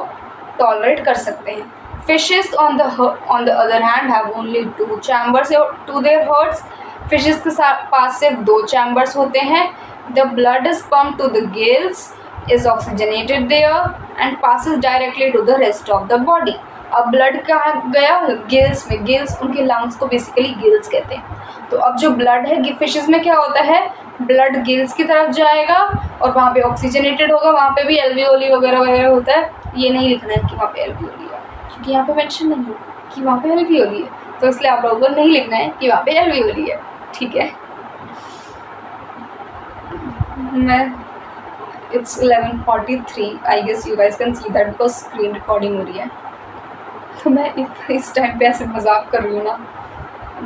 टॉलरेट कर सकते हैं। Fishes on the other hand have only 2 chambers to their hearts. Fishes के पास सिर्फ 2 chambers होते हैं। The blood is pumped to the gills, is oxygenated there and passes directly to the rest of the body। अब blood कहाँ गया? Gills में। Gills उनके लंग्स को बेसिकली गिल्स कहते हैं। तो अब जो ब्लड है फिशेस में क्या होता है, ब्लड गिल्स की तरफ जाएगा और वहाँ पे ऑक्सीजनेटेड होगा, वहाँ पे भी एल्वियोली वगैरह वगैरह होता है। ये नहीं लिखना है कि वहाँ पे एल्वियोली है, क्योंकि यहाँ पे मेंशन नहीं है कि वहाँ पे एल्वियोली है, तो इसलिए आप लोगों को नहीं लिखना है कि वहाँ पे एल्वियोली है, ठीक है। It's 11:43। I guess you guys can see that because screen recording हो रही है, तो मैं इस टाइम पे ऐसे मजाक कर रही हूँ ना,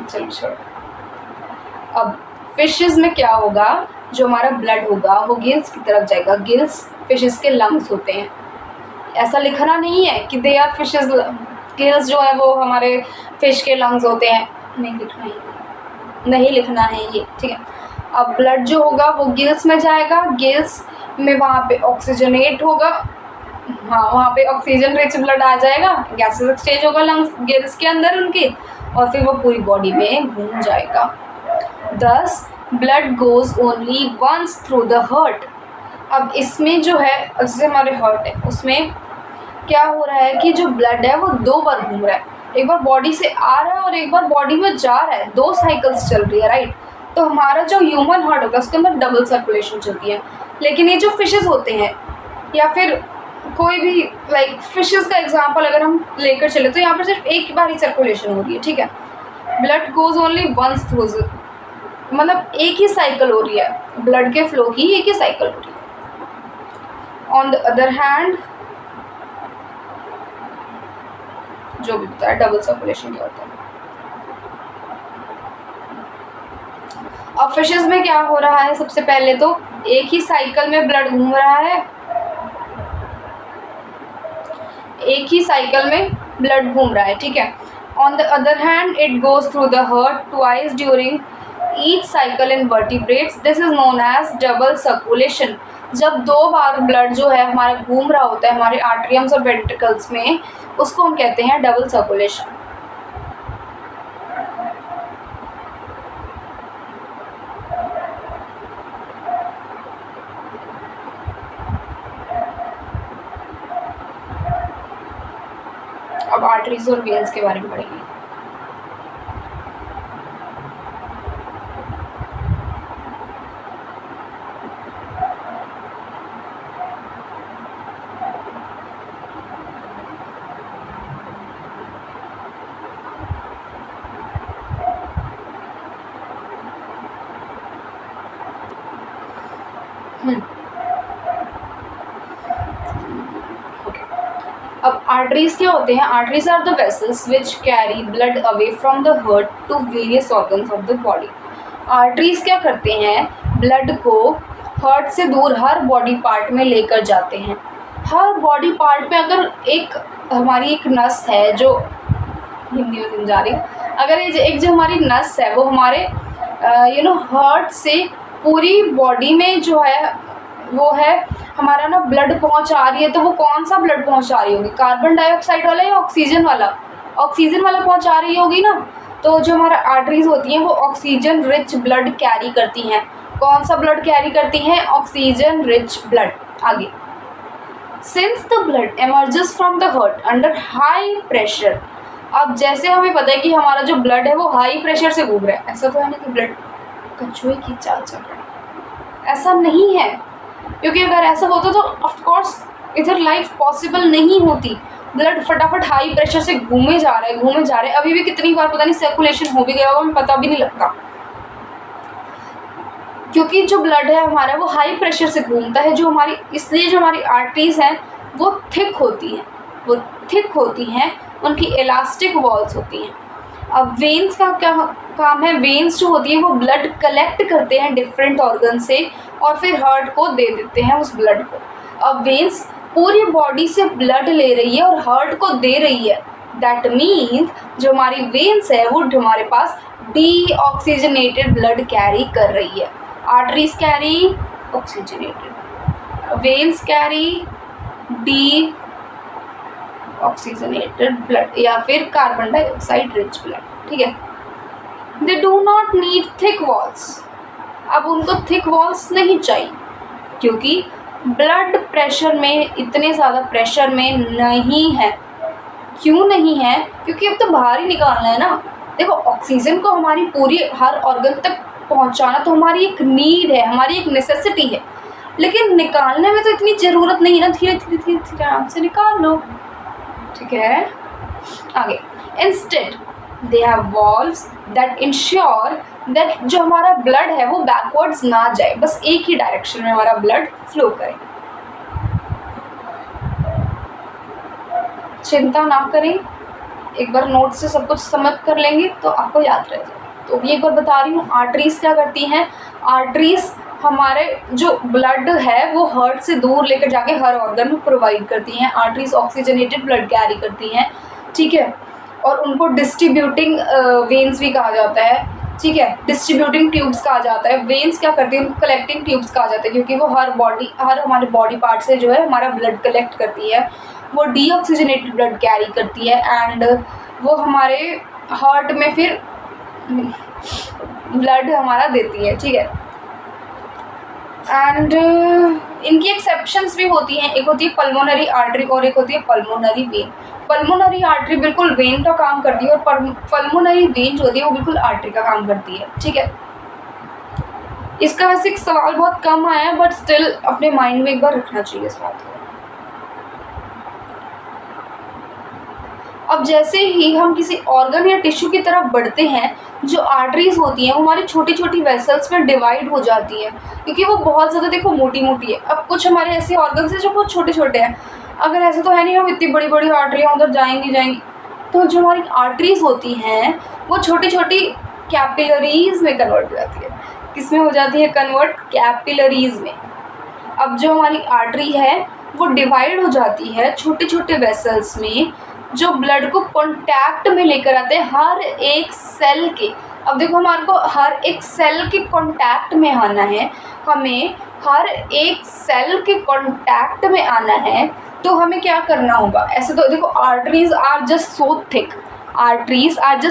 चलो छोड़। अब फिशेस में क्या होगा, जो हमारा ब्लड होगा वो गिल्स की तरफ जाएगा। गिल्स फिशेस के लंग्स होते हैं। ऐसा लिखना नहीं है कि दे आर फिशेस, गिल्स जो है वो हमारे फिश के लंग्स होते हैं, नहीं लिखना है ये, ठीक है। अब ब्लड जो होगा वो गिल्स में जाएगा, गिल्स में वहाँ पे ऑक्सीजनेट होगा, हाँ वहाँ पे ऑक्सीजन रिच ब्लड आ जाएगा, गैसेस एक्सचेंज होगा लंग्स गिल्स के अंदर उनके, और फिर वो पूरी बॉडी में घूम जाएगा। Thus blood goes only once through the heart. अब इसमें जो है, जैसे हमारे हार्ट है उसमें क्या हो रहा है कि जो ब्लड है वो 2 बार घूम रहा है, एक बार बॉडी से आ रहा है और एक बार बॉडी में जा रहा है, 2 साइकिल्स चल रही है, राइट। तो हमारा जो ह्यूमन हार्ट होगा उसके अंदर डबल सर्कुलेशन चलती है। लेकिन ये जो फिशेस होते हैं या फिर कोई भी लाइक फिशेस का एग्जांपल अगर हम लेकर चले तो यहाँ पर सिर्फ एक बार ही सर्कुलेशन हो रही है, ठीक है। Blood goes only once through, मतलब एक ही साइकिल हो रही है, ब्लड के फ्लो की एक ही साइकिल हो रही है। ऑन द अदर हैंड जो भी होता है डबल सर्कुलेशन क्या होता है। अब फिशेस में क्या हो रहा है, सबसे पहले तो एक ही साइकिल में ब्लड घूम रहा है, एक ही साइकिल में ब्लड घूम रहा है, ठीक है। On the other hand it goes through the heart twice during each cycle in vertebrates, this is known as double circulation. जब 2 बार ब्लड जो है हमारा घूम रहा होता है हमारे आर्टरियम्स और वेंट्रिकल्स में, उसको हम कहते हैं डबल सर्कुलेशन। अब आर्टरीज और वेन्स के बारे में पढ़ेंगे। अब आर्टरीज क्या होते हैं? Arteries are the vessels which carry blood away from the heart to various organs of the body. Arteries क्या करते हैं? ब्लड को हार्ट से दूर हर बॉडी पार्ट में लेकर जाते हैं। हर बॉडी पार्ट में अगर एक हमारी एक नस है, जो हिंदी में समझा रही हूँ, अगर ये एक जो हमारी नस है वो हमारे हार्ट से पूरी बॉडी में जो है वो है हमारा ना ब्लड पहुँचा रही है, तो वो कौन सा ब्लड पहुँचा रही होगी, कार्बन डाइऑक्साइड वाला या ऑक्सीजन वाला? ऑक्सीजन वाला पहुँचा रही होगी ना। तो जो हमारा आर्टरीज होती हैं वो ऑक्सीजन रिच ब्लड कैरी करती हैं। कौन सा ब्लड कैरी करती हैं? Oxygen rich blood. आगे, since the blood emerges from the heart under high pressure. अब जैसे हमें पता है कि हमारा जो ब्लड है वो हाई प्रेशर से घूम रहा है, ऐसा तो है नहीं कि ब्लड कछुए की चाल चल रहा है, ऐसा नहीं है। क्योंकि अगर ऐसा होता तो ऑफकोर्स इधर लाइफ पॉसिबल नहीं होती। ब्लड फटाफट हाई प्रेशर से घूमे जा रहे हैं। अभी भी कितनी बार पता नहीं सर्कुलेशन हो भी गया होगा, हमें पता भी नहीं लगता, क्योंकि जो ब्लड है हमारा वो हाई प्रेशर से घूमता है। इसलिए जो हमारी आर्टरीज हैं वो थिक होती हैं, उनकी इलास्टिक वॉल्स होती हैं। अब वेन्स का क्या काम है? वेन्स जो होती है वो ब्लड कलेक्ट करते हैं डिफरेंट ऑर्गन से और फिर हार्ट को दे देते हैं उस ब्लड को। अब वेन्स पूरी बॉडी से ब्लड ले रही है और हार्ट को दे रही है। दैट मीन्स जो हमारी वेन्स है वो हमारे पास डीऑक्सीजनेटेड ब्लड कैरी कर रही है। Arteries carry oxygenated, veins carry D oxygenated blood या फिर कार्बन डाइऑक्साइड रिच ब्लड। ठीक है। They do not need thick walls. अब उनको थिक वॉल्स नहीं चाहिए, क्योंकि ब्लड प्रेशर में इतने ज़्यादा प्रेशर में नहीं है। क्यों नहीं है? क्योंकि अब तो बाहर ही निकालना है ना। देखो, ऑक्सीजन को हमारी पूरी हर ऑर्गन तक पहुंचाना तो हमारी एक नीड है, हमारी एक नेसेसिटी है, लेकिन निकालने में तो इतनी ज़रूरत नहीं है ना। धीरे धीरे आराम से निकाल लो। ठीक है। आगे, instead they have valves that ensure that जो हमारा ब्लड है वो बैकवर्ड्स ना जाए, बस एक ही डायरेक्शन में हमारा ब्लड फ्लो करे। चिंता ना करें, एक बार नोट से सब कुछ समझ कर लेंगे तो आपको याद रह जाए। तो ये एक बार बता रही हूँ, आर्टरीज क्या करती हैं? आर्टरीज हमारे जो ब्लड है वो हार्ट से दूर लेकर जाके हर ऑर्गन में प्रोवाइड करती हैं। आर्टरीज ऑक्सीजनेटेड ब्लड कैरी करती हैं। ठीक है। और उनको डिस्ट्रीब्यूटिंग वेन्स भी कहा जाता है। ठीक है, डिस्ट्रीब्यूटिंग ट्यूब्स कहा जाता है। वेन्स क्या करती है? उनको कलेक्टिंग ट्यूब्स कहा जाता है, क्योंकि वो हर हमारे बॉडी पार्ट से जो है हमारा ब्लड कलेक्ट करती है। वो डीऑक्सीजनेटेड ब्लड कैरी करती है एंड वो हमारे हार्ट में फिर ब्लड हमारा देती है। ठीक है। एंड इनकी एक्सेप्शंस भी होती हैं। एक होती है पल्मोनरी आर्टरी और एक होती है पल्मोनरी वेन। पल्मोनरी आर्टरी बिल्कुल वेन का काम करती है और पल्मोनरी वेन जो होती है वो बिल्कुल आर्टरी का काम करती है। ठीक है। इसका वैसे एक सवाल बहुत कम आया है, बट स्टिल अपने माइंड में एक बार रखना चाहिए इस बात को। अब जैसे ही हम किसी ऑर्गन या टिश्यू की तरफ बढ़ते हैं, जो आर्टरीज होती हैं वो हमारी छोटी छोटी वेसल्स में डिवाइड हो जाती है, क्योंकि वो बहुत ज़्यादा देखो मोटी मोटी है। अब कुछ हमारे ऐसे ऑर्गन्स हैं जो बहुत छोटे छोटे हैं। अगर ऐसे तो है नहीं हम इतनी बड़ी बड़ी आर्टरियाँ उधर जाएंगी, तो जो हमारी आर्टरीज होती हैं वो छोटी छोटी कैपिलरीज में कन्वर्ट हो जाती है। किस में हो जाती है कन्वर्ट? कैपिलरीज में। अब जो हमारी आर्टरी है वो डिवाइड हो जाती है छोटे छोटे वेसल्स में, जो ब्लड को कांटेक्ट में लेकर आते हैं हर एक सेल के। अब देखो, हमारे को हर एक सेल के कांटेक्ट में आना है, हमें हर एक सेल के कांटेक्ट में आना है, तो हमें क्या करना होगा? ऐसे तो देखो, arteries are just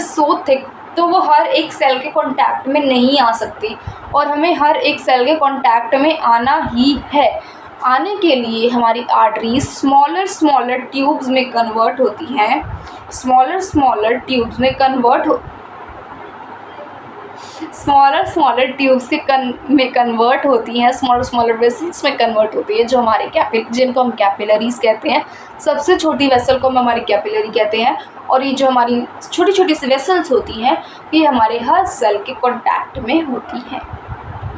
so thick, तो वो हर एक सेल के कांटेक्ट में नहीं आ सकती, और हमें हर एक सेल के कांटेक्ट में आना ही है। आने के लिए हमारी आर्टरीज स्मॉलर ट्यूब्स में कन्वर्ट होती हैं। स्मॉलर ट्यूब्स में कन्वर्ट होती हैं। स्मॉलर वेसल्स में कन्वर्ट होती है, जो हमारे जिनको हम कैपिलरीज कहते हैं। सबसे छोटी वेसल को हम हमारी कैपिलरी कहते हैं, और ये जो हमारी छोटी छोटी सी वेसल्स होती हैं ये हमारे हर सेल के कॉन्टैक्ट में होती हैं।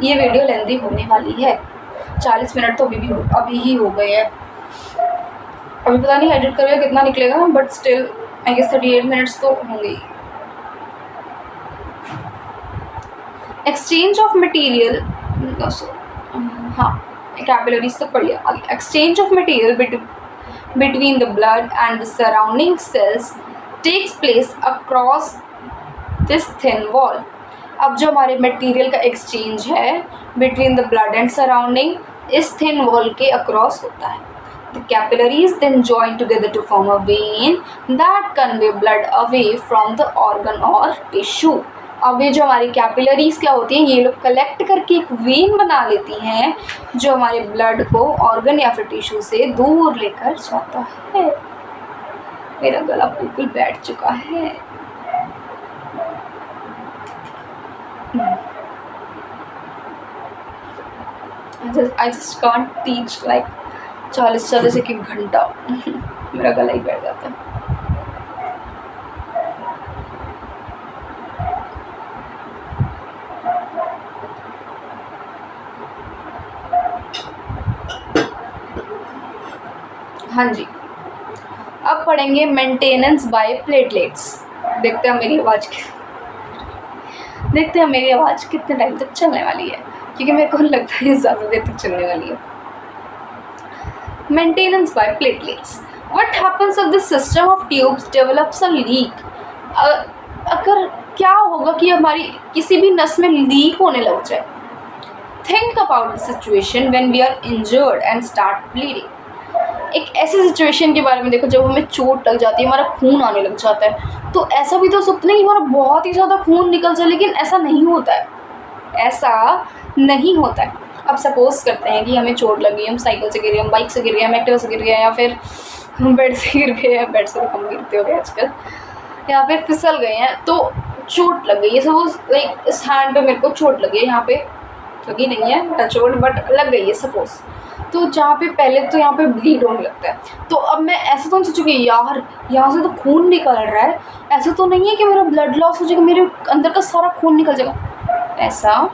ये वीडियो लेंदी होने वाली है, 40 मिनट तो अभी ही हो गए हैं। अभी पता नहीं एडिट करेगा कितना निकलेगा, but still I guess 38 minutes तो होंगे। एक्सचेंज ऑफ मटेरियल, हाँ, कैपिलरीज तो पढ़ लिया। Exchange of material between the blood and the surrounding cells takes place across this thin wall। अब जो हमारे मटेरियल का एक्सचेंज है between the blood and surrounding इस थिन वॉल के अक्रॉस होता है। The capillaries then join together to form a vein that convey blood away from the organ or tissue। अब ये जो हमारी कैपिलरीज क्या होती हैं, ये लोग कलेक्ट करके एक वेन बना लेती हैं जो हमारे ब्लड को ऑर्गन या फिर टिश्यू से दूर लेकर जाता है। मेरा गला बिल्कुल बैठ चुका है। I just can't teach like 40 एक घंटा मेरा गला ही बैठ जाता है। हाँ जी, अब पढ़ेंगे मेंटेनेंस बाय प्लेटलेट्स। देखते हैं मेरी आवाज़ कितने टाइम तक चलने वाली है, क्योंकि मेरे को लगता है ज़्यादा देर तक चलने वाली है। Maintenance by platelets. What happens if the system of tubes develops a leak. अगर क्या होगा कि हमारी किसी भी नस में लीक होने लग जाए। Think about the situation when we are injured and start bleeding. एक ऐसी सिचुएशन के बारे में देखो जब हमें चोट लग जाती है, हमारा खून आने लग जाता है। तो ऐसा भी तो सकता नहीं हमारा बहुत ही ज़्यादा खून निकल जाए, लेकिन ऐसा नहीं होता है, ऐसा नहीं होता है। अब सपोज़ करते हैं कि हमें चोट लगी, हम साइकिल से गिर गए, हम बाइक से गिर गए, हम एक्टिवा से गिर गए, या फिर हम बेड से गिर गए, या बेड से तो कम गिरते हो गए आजकल, या फिर फिसल गए हैं तो चोट लग गई है। सपोज लाइक इस हैंड पे मेरे को चोट लगी है, यहाँ पे लगी नहीं है चोट बट लग गई है सपोज़। तो जहाँ पे पहले तो यहाँ पे ब्लीड होने लगता है, तो अब मैं ऐसा तो नहीं सोचूँगी यार यहाँ से तो खून निकल रहा है, ऐसा तो नहीं है कि मेरा ब्लड लॉस हो जाएगा, मेरे अंदर का सारा खून निकल जाएगा। ऐसा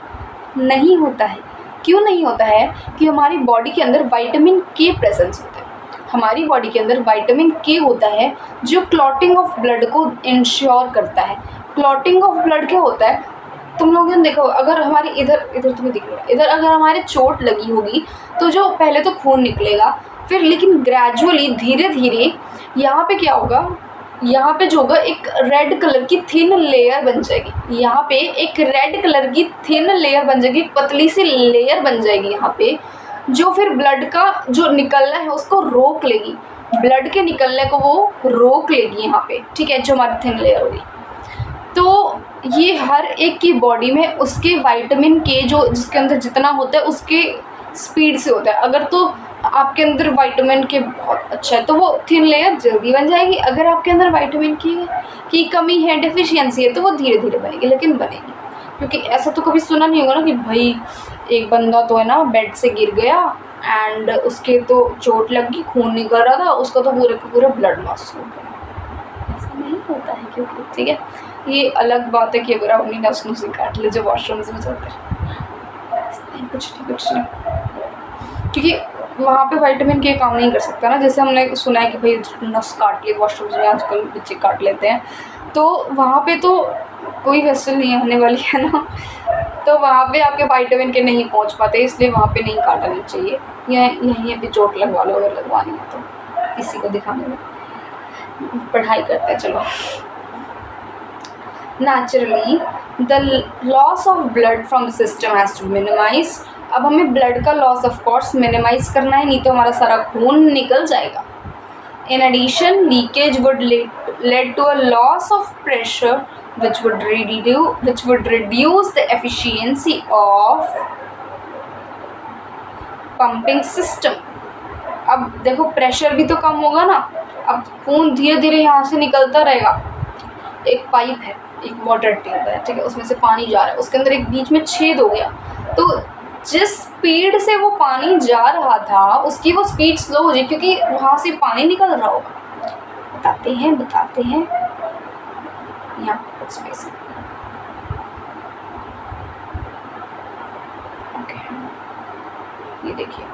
नहीं होता है। क्यों नहीं होता है? कि हमारी बॉडी के अंदर विटामिन के प्रेजेंस होता है। हमारी बॉडी के अंदर विटामिन के होता है जो क्लॉटिंग ऑफ ब्लड को इंश्योर करता है। क्लॉटिंग ऑफ ब्लड क्या होता है, तुम लोगों ने देखो, अगर हमारी इधर तुम्हें दिख रहा है, इधर अगर हमारे चोट लगी होगी तो जो पहले तो खून निकलेगा, फिर लेकिन ग्रेजुअली धीरे धीरे यहाँ पे क्या होगा, यहाँ पे जो होगा एक रेड कलर की थिन लेयर बन जाएगी। यहाँ पे एक रेड कलर की थिन लेयर बन जाएगी, पतली सी लेयर बन जाएगी यहाँ पे, जो फिर ब्लड का जो निकलना है उसको रोक लेगी, ब्लड के निकलने को वो रोक लेगी यहाँ पे, ठीक है, जो हमारी थिन लेयर होगी। तो ये हर एक की बॉडी में उसके विटामिन के जो जिसके अंदर जितना होता है उसके स्पीड से होता है। अगर तो आपके अंदर विटामिन के बहुत अच्छा है तो वो थिन लेयर जल्दी बन जाएगी। अगर आपके अंदर विटामिन की कमी है, डेफिशिएंसी है, तो वो धीरे धीरे बनेगी, लेकिन बनेगी। क्योंकि ऐसा तो कभी सुना नहीं होगा ना कि भाई एक बंदा तो है ना बेड से गिर गया एंड उसके तो चोट लग गई, खून निकल रहा था, उसका तो पूरे का पूरा ब्लड लॉस हो गया। ऐसा नहीं होता है, क्योंकि ठीक है ये अलग बात है कि अगर आप अपनी नस नुस काट ले जो वॉशरूम में जाकर, कुछ नहीं, क्योंकि वहाँ पे विटामिन के काम नहीं कर सकता ना। जैसे हमने सुना है कि भाई नस काट ली वॉशरूम में, आजकल बच्चे काट लेते हैं, तो वहाँ पे तो कोई वेसल नहीं आने वाली है ना, तो वहाँ पे आपके विटामिन के नहीं पहुँच पाते, इसलिए वहाँ पे नहीं काटना चाहिए। यहीं अभी चोट लगवा लो अगर लगवानी है तो, किसी को दिखाने में। पढ़ाई करते हैं चलो। Naturally, the loss of blood from the system has to be minimized। अब हमें ब्लड का लॉस ऑफ कोर्स मिनिमाइज करना है, नहीं तो हमारा सारा खून निकल जाएगा। In addition, leakage would lead to a loss of pressure which would reduce the efficiency of pumping system। अब देखो प्रेशर भी तो कम होगा ना, अब खून धीरे धीरे यहाँ से निकलता रहेगा। एक पाइप है, एक वाटर ट्यूब है, ठीक है, उसमें से पानी जा रहा है, उसके अंदर एक बीच में छेद हो गया, तो जिस स्पीड से वो पानी जा रहा था उसकी वो स्पीड स्लो हो जाए, क्योंकि वहाँ से पानी निकल रहा होगा। बताते हैं यहाँ कुछ स्पेस है, ओके, ये देखिए,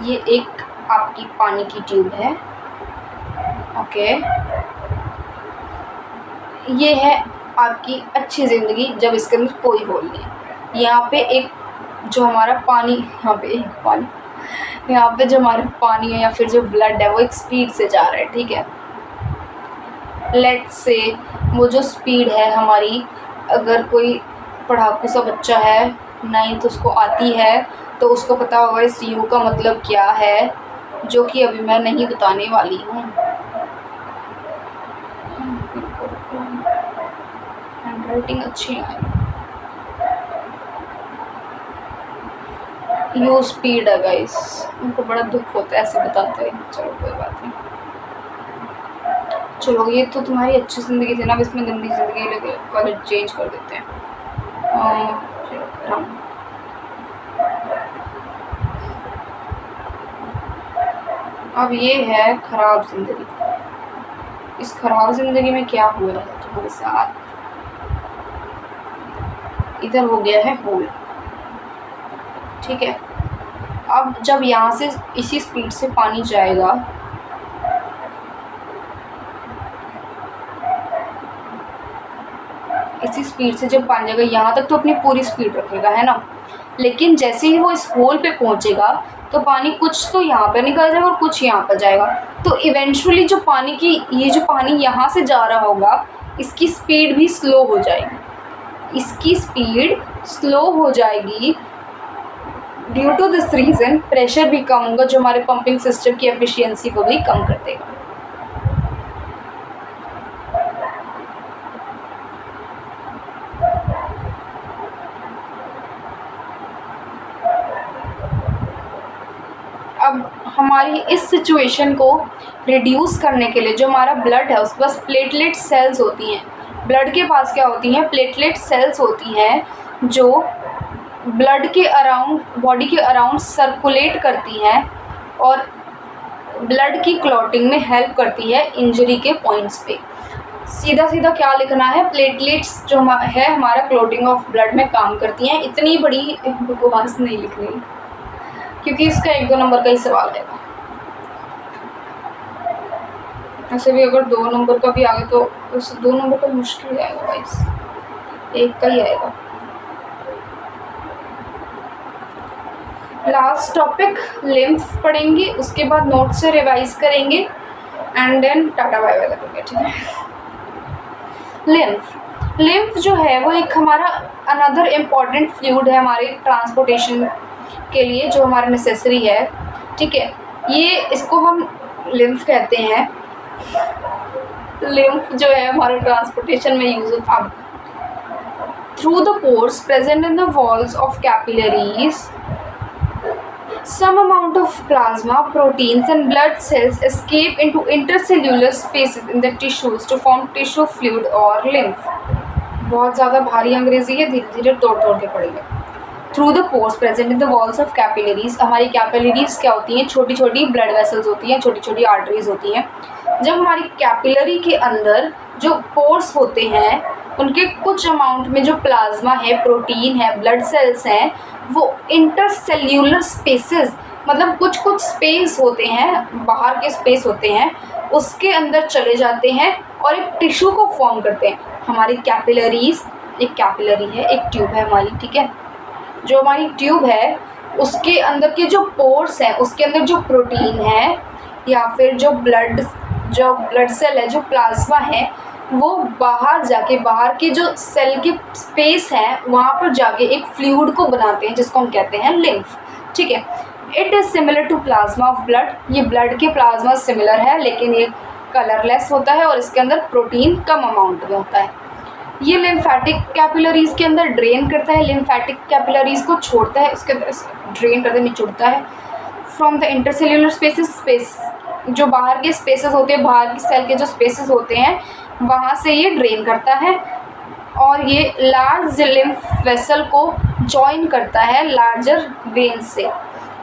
ये एक आपकी पानी की ट्यूब है, ओके, ये है आपकी अच्छी ज़िंदगी जब इसके अंदर कोई होल नहीं है। यहाँ पे एक जो हमारा पानी यहाँ पे जो हमारा पानी है या फिर जो ब्लड है वो एक स्पीड से जा रहा है, ठीक है। लेट्स से वो जो स्पीड है हमारी, अगर कोई पढ़ाकू सा बच्चा है 9th उसको आती है तो उसको पता होगा इस यू का मतलब क्या है, जो कि अभी मैं नहीं बताने वाली हूँ। हैंडराइटिंग अच्छी है, यू स्पीड है गाइस, उनको बड़ा दुख होता है ऐसे बताते हैं। चलो कोई बात नहीं, चलो ये तो तुम्हारी अच्छी ज़िंदगी थी ना, अब इसमें गंदी ज़िंदगी लगे, कॉलेज चेंज कर देते हैं। चलो अब ये है ख़राब ज़िंदगी। इस ख़राब ज़िंदगी में क्या हुआ है तुम्हारे साथ? इधर हो गया है होल, ठीक है। अब जब यहाँ से इसी स्पीड से पानी जाएगा, इसी स्पीड से जब पानी जाएगा यहाँ तक तो अपनी पूरी स्पीड रखेगा, है ना। लेकिन जैसे ही वो इस होल पे पहुँचेगा तो पानी कुछ तो यहाँ पे निकल जाएगा और कुछ यहाँ पर जाएगा। तो इवेंचुअली जो पानी की ये जो पानी यहाँ से जा रहा होगा इसकी स्पीड भी स्लो हो जाएगी, इसकी स्पीड स्लो हो जाएगी। Due to this reason pressure भी कम होगा, जो हमारे पंपिंग सिस्टम की एफिशिएंसी को भी कम कर देगा। अब हमारी इस सिचुएशन को रिड्यूस करने के लिए जो हमारा ब्लड है उसके पास प्लेटलेट सेल्स होती हैं। ब्लड के पास क्या होती हैं? प्लेटलेट सेल्स होती हैं जो ब्लड के अराउंड, बॉडी के अराउंड सर्कुलेट करती हैं और ब्लड की क्लॉटिंग में हेल्प करती है इंजरी के पॉइंट्स पे। सीधा सीधा क्या लिखना है? प्लेटलेट्स जो है हमारा क्लॉटिंग ऑफ ब्लड में काम करती हैं। इतनी बड़ी बकवास नहीं लिख रही क्योंकि इसका 1-2 नंबर का ही सवाल है। ऐसे भी अगर 2 नंबर का भी आ गया तो उस 2 नंबर का मुश्किल आएगा गाइस, 1 का ही आएगा। लास्ट टॉपिक लिम्फ पढ़ेंगे, उसके बाद नोट से रिवाइज करेंगे and then tata bye bye करेंगे, ठीक है। लिम्फ जो है वो एक हमारा अनदर इम्पॉर्टेंट फ्लूइड है हमारे ट्रांसपोर्टेशन के लिए, जो हमारा नेसेसरी है, ठीक है। ये इसको हम लिम्फ कहते हैं। लिम्फ जो है हमारे ट्रांसपोर्टेशन में यूज होता है। Through the pores present in the walls of capillaries some amount of plasma, proteins and blood cells escape into intercellular spaces in the tissues to form tissue fluid or lymph। बहुत ज़्यादा भारी अंग्रेजी है, धीरे धीरे तोड़ तोड़ के पढ़ेंगे। Through the pores present in the walls of capillaries, हमारी कैपिलरीज क्या होती हैं? छोटी छोटी ब्लड वेसल्स होती हैं, छोटी छोटी आर्टरीज होती हैं। जब हमारी कैपिलरी के अंदर जो पोर्स होते हैं उनके कुछ अमाउंट में जो प्लाज्मा है, प्रोटीन है, ब्लड सेल्स हैं, वो इंटरसेल्यूलर स्पेसेस, मतलब कुछ कुछ स्पेस होते हैं, बाहर के स्पेस होते हैं, उसके अंदर चले जाते हैं और एक टिश्यू को फॉर्म करते हैं। हमारी कैपिलरीज, एक कैपिलरी है, एक ट्यूब है हमारी, ठीक है। जो हमारी ट्यूब है उसके अंदर के जो पोर्स हैं, उसके अंदर जो प्रोटीन है या फिर जो ब्लड सेल है, जो प्लाज्मा है, वो बाहर जाके, बाहर के जो सेल के स्पेस है वहाँ पर जाके एक फ्लूइड को बनाते हैं जिसको हम कहते हैं लिम्फ, ठीक है। It is similar to plasma of blood, ये ब्लड के प्लाज्मा सिमिलर है लेकिन ये कलरलेस होता है और इसके अंदर प्रोटीन कम अमाउंट में होता है। ये लिम्फेटिक कैपिलरीज के अंदर ड्रेन करता है, लिम्फेटिक कैपिलरीज को छोड़ता है, उसके अंदर ड्रेन करते निचोड़ता है। फ्रॉम द इंटरसेल्यूलर स्पेस, जो बाहर के स्पेसेस होते हैं, बाहर की सेल के जो स्पेसेस होते हैं वहाँ से ये ड्रेन करता है और ये लार्ज लिम्फ वेसल को जॉइन करता है लार्जर वेन्स से।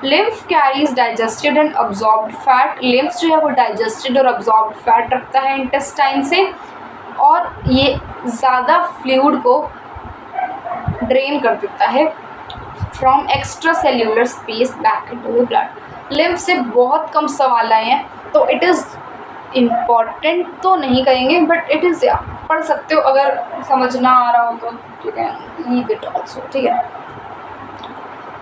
Lymph carries digested and absorbed fat, lymph जो है वो डाइजेस्टेड और अब्जॉर्ब्ड फैट रखता है इंटेस्टाइन से और ये ज़्यादा फ्लूइड को ड्रेन कर देता है from extra cellular space back into the blood. Lymph से बहुत कम सवाल आए हैं तो इट इज़ इम्पॉर्टेंट तो नहीं कहेंगे बट इट इज़, या पढ़ सकते हो अगर समझ ना आ रहा हो तो, ठीक है। लीव इट ऑल्सो, ठीक है।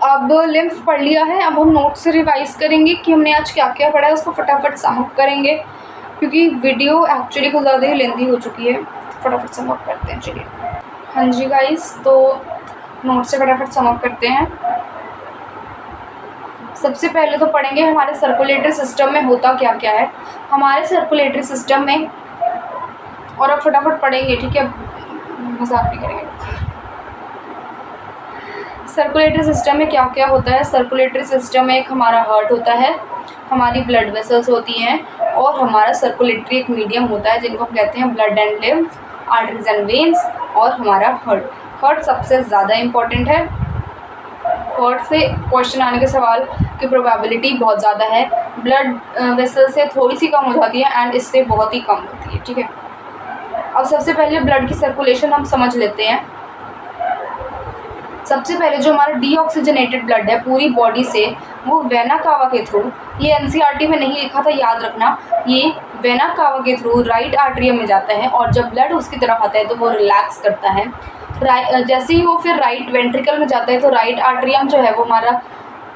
अब लिम्फ पढ़ लिया है, अब हम नोट से रिवाइज करेंगे कि हमने आज क्या क्या पढ़ा है, उसको फटाफट समअप करेंगे क्योंकि वीडियो एक्चुअली कुछ ज़्यादा ही लेंदी हो चुकी है। फटाफट समअप करते हैं। चलिए हाँ जी गाइस, तो नोट से फटाफट समअप करते हैं। सबसे पहले तो पढ़ेंगे हमारे सर्कुलेटरी सिस्टम में होता क्या क्या है हमारे सर्कुलेटरी सिस्टम में, और अब फटाफट पढ़ेंगे, ठीक है, मजाक नहीं करेंगे। सर्कुलेटरी सिस्टम में क्या क्या होता है। सर्कुलेटरी सिस्टम में एक हमारा हार्ट होता है, हमारी ब्लड वेसल्स होती हैं, और हमारा सर्कुलेटरी एक मीडियम होता है जिनको हम कहते हैं blood and lymph, arteries and veins, और हमारा हार्ट। हार्ट सबसे ज़्यादा इम्पॉर्टेंट है। हार्ट से क्वेश्चन आने के सवाल की प्रोबेबिलिटी बहुत ज़्यादा है। ब्लड वेसल से थोड़ी सी कम हो जाती है एंड इससे बहुत ही कम होती है, ठीक है। अब सबसे पहले ब्लड की सर्कुलेशन हम समझ लेते हैं। सबसे पहले जो हमारा डीऑक्सीजनेटेड ब्लड है पूरी बॉडी से, वो वेना कावा के थ्रू, ये एनसीईआरटी में नहीं लिखा था, याद रखना, ये वेना कावा के थ्रू राइट आर्टरियम में जाता है, और जब ब्लड उसकी तरफ आता है तो वो रिलैक्स करता है। जैसे ही वो फिर राइट वेंट्रिकल में जाता है तो राइट आर्टरियम जो है वो हमारा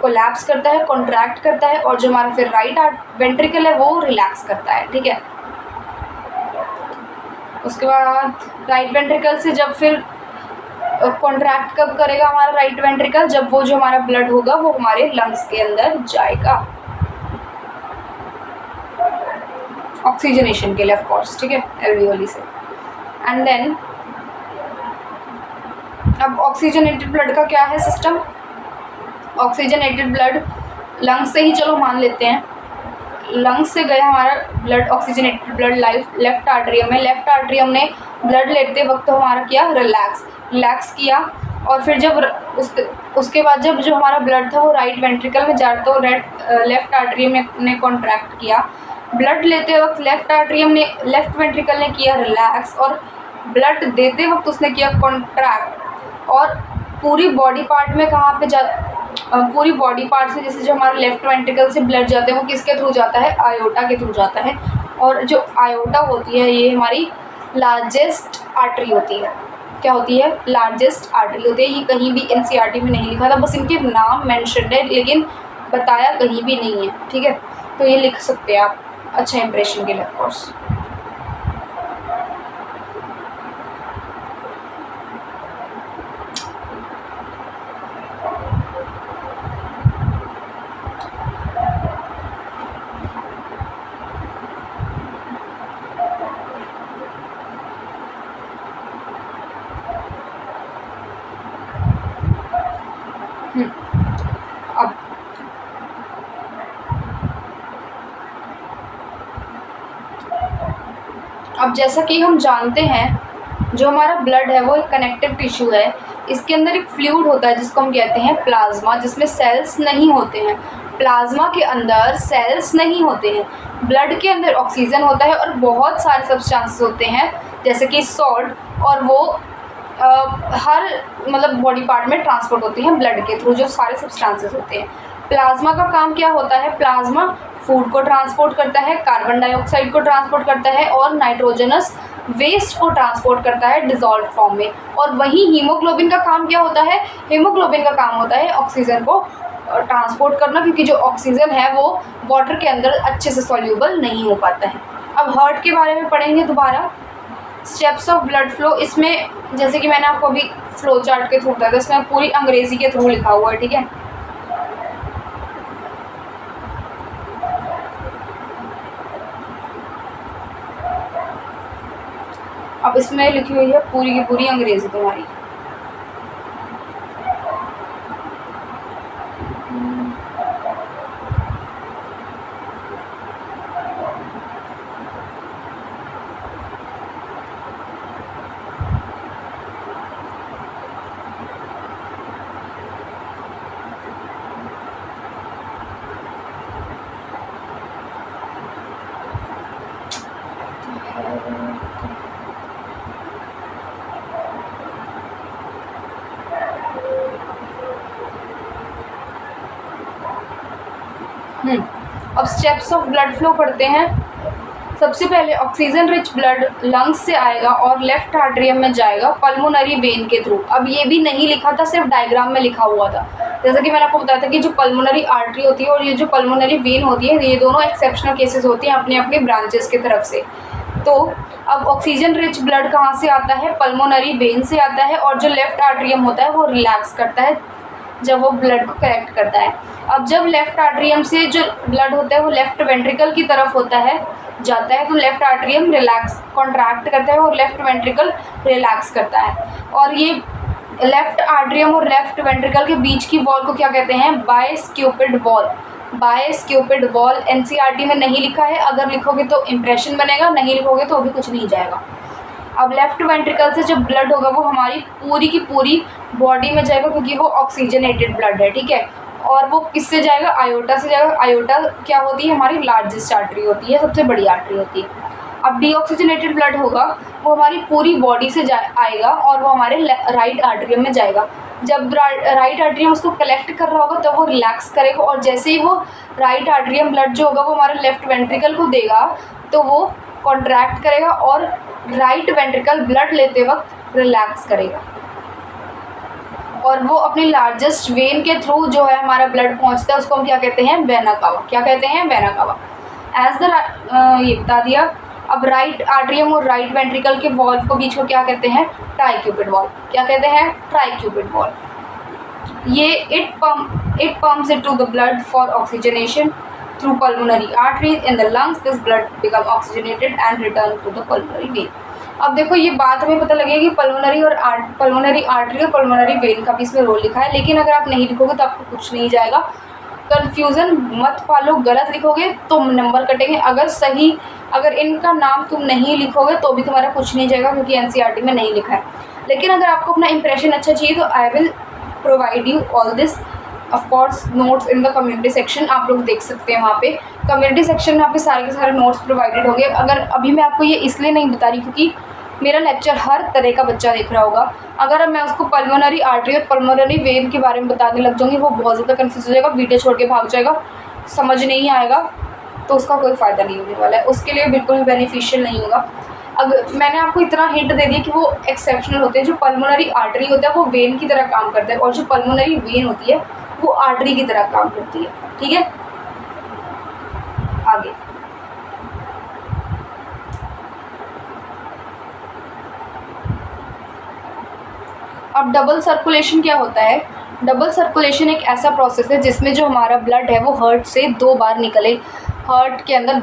कोलैप्स करता है, कॉन्ट्रैक्ट करता है, और जो हमारा फिर राइट वेंट्रिकल है वो रिलैक्स करता है, ठीक है। उसके बाद राइट वेंट्रिकल से जब फिर कॉन्ट्रैक्ट कब करेगा हमारा राइट वेंट्रिकल, जब वो जो हमारा ब्लड होगा वो हमारे लंग्स के अंदर जाएगा ऑक्सीजनेशन के लिए, ऑफ कोर्स, ठीक है, एल्वियोली से। एंड देन अब ऑक्सीजनेटेड ब्लड का क्या है सिस्टम। ऑक्सीजनेटेड ब्लड लंग्स से ही चलो मान लेते हैं, लंग्स से गया हमारा blood, oxygenated blood left atrium में, लेफ्ट आर्टरियम ने ब्लड लेते वक्त तो हमारा किया रिलैक्स किया, और फिर जब उसके बाद जब जो हमारा ब्लड था वो राइट वेंट्रिकल में जा रहा तो लेफ्ट आर्टरियम ने कॉन्ट्रैक्ट किया। ब्लड लेते वक्त लेफ्ट वेंट्रिकल ने किया रिलैक्स, और ब्लड देते वक्त उसने किया कॉन्ट्रैक्ट। और पूरी बॉडी पार्ट में कहाँ पे पूरी बॉडी पार्ट से जैसे जो हमारे लेफ्ट वेंट्रिकल से ब्लड जाते हैं वो किसके थ्रू जाता है, आयोटा के थ्रू जाता है। और जो आयोटा होती है ये हमारी लार्जेस्ट आर्टरी होती है। क्या होती है, लार्जेस्ट आर्टरी होती है। ये कहीं भी एनसीईआरटी में नहीं लिखा था, बस इनके नाम मेंशन है लेकिन बताया कहीं भी नहीं है, ठीक है, तो ये लिख सकते हैं आप अच्छा इंप्रेशन के लिए, ऑफ कोर्स। अब जैसा कि हम जानते हैं जो हमारा ब्लड है वो एक कनेक्टिव टिश्यू है। इसके अंदर एक फ्लूइड होता है जिसको हम कहते हैं प्लाज्मा, जिसमें सेल्स नहीं होते हैं। प्लाज्मा के अंदर सेल्स नहीं होते हैं। ब्लड के अंदर ऑक्सीजन होता है और बहुत सारे सब्सटेंसेस होते हैं जैसे कि सॉल्ट, और वो हर मतलब बॉडी पार्ट में ट्रांसपोर्ट होती हैं ब्लड के थ्रू, जो सारे सब्सटेंसेस होते हैं। प्लाज्मा का काम क्या होता है, प्लाज्मा फूड को ट्रांसपोर्ट करता है, कार्बन डाइऑक्साइड को ट्रांसपोर्ट करता है, और नाइट्रोजनस वेस्ट को ट्रांसपोर्ट करता है डिसॉल्व फॉर्म में। और वहीं हीमोग्लोबिन का काम क्या होता है, हीमोग्लोबिन का काम होता है ऑक्सीजन को ट्रांसपोर्ट करना, क्योंकि जो ऑक्सीजन है वो वाटर के अंदर अच्छे से सॉल्यूबल नहीं हो पाता है। अब हार्ट के बारे में पढ़ेंगे दोबारा, स्टेप्स ऑफ ब्लड फ्लो। इसमें जैसे कि मैंने आपको अभी फ्लो चार्ट के थ्रू बताया था, इसमें पूरी अंग्रेजी के थ्रू लिखा हुआ है, ठीक है। अब इसमें लिखी हुई है पूरी की पूरी अंग्रेजी तुम्हारी। अब स्टेप्स ऑफ ब्लड फ्लो पढ़ते हैं। सबसे पहले ऑक्सीजन रिच ब्लड लंग्स से आएगा और लेफ्ट आर्टरियम में जाएगा पल्मोनरी वेन के थ्रू। अब ये भी नहीं लिखा था, सिर्फ डायग्राम में लिखा हुआ था। जैसा कि मैंने आपको बताया था कि जो पल्मोनरी आर्टरी होती है और ये जो पल्मोनरी वेन होती है, ये दोनों एक्सेप्शनल केसेस होती हैं अपने अपने ब्रांचेस की तरफ से। तो अब ऑक्सीजन रिच ब्लड कहाँ से आता है? पल्मोनरी वेन से आता है, और जो लेफ्ट आर्ट्रियम होता है वो रिलैक्स करता है जब वो ब्लड को कलेक्ट करता है। अब जब लेफ्ट आर्ट्रियम से जो ब्लड होता है वो लेफ्ट वेंट्रिकल की तरफ होता है जाता है, तो लेफ्ट आर्ट्रियम रिलैक्स कॉन्ट्रैक्ट करता है और लेफ्ट वेंट्रिकल रिलैक्स करता है। और ये लेफ्ट आर्ट्रियम और लेफ्ट वेंट्रिकल के बीच की वॉल को क्या कहते हैं? बायस्क्यूपिड वॉल। बायस्क्यूपिड वॉल एनसीईआरटी में नहीं लिखा है, अगर लिखोगे तो इंप्रेशन बनेगा, नहीं लिखोगे तो भी कुछ नहीं जाएगा। अब लेफ्ट वेंट्रिकल से जब ब्लड होगा वो हमारी पूरी की पूरी बॉडी में जाएगा, क्योंकि वो ऑक्सीजनेटेड ब्लड है, ठीक है। और वो किससे जाएगा? आयोटा से जाएगा। आयोटा क्या होती है? हमारी लार्जेस्ट आर्टरी होती है, सबसे बड़ी आर्टरी होती है। अब डीऑक्सीजनेटेड ब्लड होगा वो हमारी पूरी बॉडी से आएगा और वो हमारे राइट आर्टरियम में जाएगा। जब राइट आर्टरियम उसको कलेक्ट कर रहा होगा तो वो रिलैक्स करेगा, और जैसे ही वो राइट आर्टरियम ब्लड जो होगा वो हमारे लेफ्ट वेंट्रिकल को देगा तो वो कॉन्ट्रैक्ट करेगा और राइट वेंट्रिकल ब्लड लेते वक्त रिलैक्स करेगा, और वो अपनी लार्जेस्ट वेन के थ्रू जो है हमारा ब्लड पहुंचता है उसको हम क्या कहते हैं? Vena cava. क्या कहते हैं? Vena cava. एज द ये बता दिया। अब राइट आर्ट्रियम और राइट वेंट्रिकल के वॉल्व को बीच को क्या कहते हैं? Tricuspid valve. क्या कहते हैं? Tricuspid valve. ये it pumps into the blood for oxygenation through pulmonary arteries in the lungs. This blood become oxygenated and return to the pulmonary vein. अब देखो ये बात हमें पता लगेगी कि पल्मोनरी आर्टरी और पल्मोनरी वेन का भी इसमें रोल लिखा है, लेकिन अगर आप नहीं लिखोगे तो आपको कुछ नहीं जाएगा। कन्फ्यूज़न मत पालो, गलत लिखोगे तो नंबर कटेंगे। अगर इनका नाम तुम नहीं लिखोगे तो भी तुम्हारा कुछ नहीं जाएगा, क्योंकि एनसीईआरटी में नहीं लिखा है। लेकिन अगर आपको अपना इंप्रेशन अच्छा चाहिए तो I will provide you all this of course notes in the community section. आप लोग देख सकते हैं वहाँ पे कम्युनिटी सेक्शन में आपके सारे के सारे नोट्स प्रोवाइडेड होंगे। अगर अभी मैं आपको ये इसलिए नहीं बता रही क्योंकि मेरा लेक्चर हर तरह का बच्चा देख रहा होगा। अगर अब मैं उसको पल्मोनरी आर्टरी और पल्मोनरी वेन के बारे में बताने लग जाऊँगी वो बहुत ज़्यादा कन्फ्यूज हो जाएगा, वीडियो छोड़ के भाग जाएगा, समझ नहीं आएगा, तो उसका कोई फ़ायदा नहीं होने वाला है, उसके लिए बिल्कुल भी बेनिफिशियल नहीं होगा। अगर मैंने आपको इतना हिंट दे दिया कि वो एक्सेप्शनल होते हैं। जो पल्मोनरी आर्टरी होता है वो वेन की तरह काम करता है, और जो पल्मोनरी वेन होती है वो आर्टरी की तरह काम करती है, ठीक है। आगे अब डबल सर्कुलेशन क्या होता है? डबल सर्कुलेशन एक ऐसा प्रोसेस है जिसमें जो हमारा ब्लड है वो हार्ट से 2 बार निकले। हार्ट के अंदर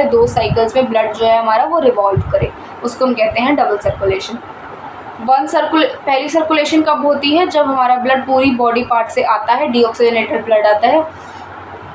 दो साइकिल्स में ब्लड जो है हमारा वो रिवॉल्व करे, उसको हम कहते हैं डबल सर्कुलेशन। पहली सर्कुलेशन कब होती है? जब हमारा ब्लड पूरी बॉडी पार्ट से आता है, डीऑक्सीजनेटेड ब्लड आता है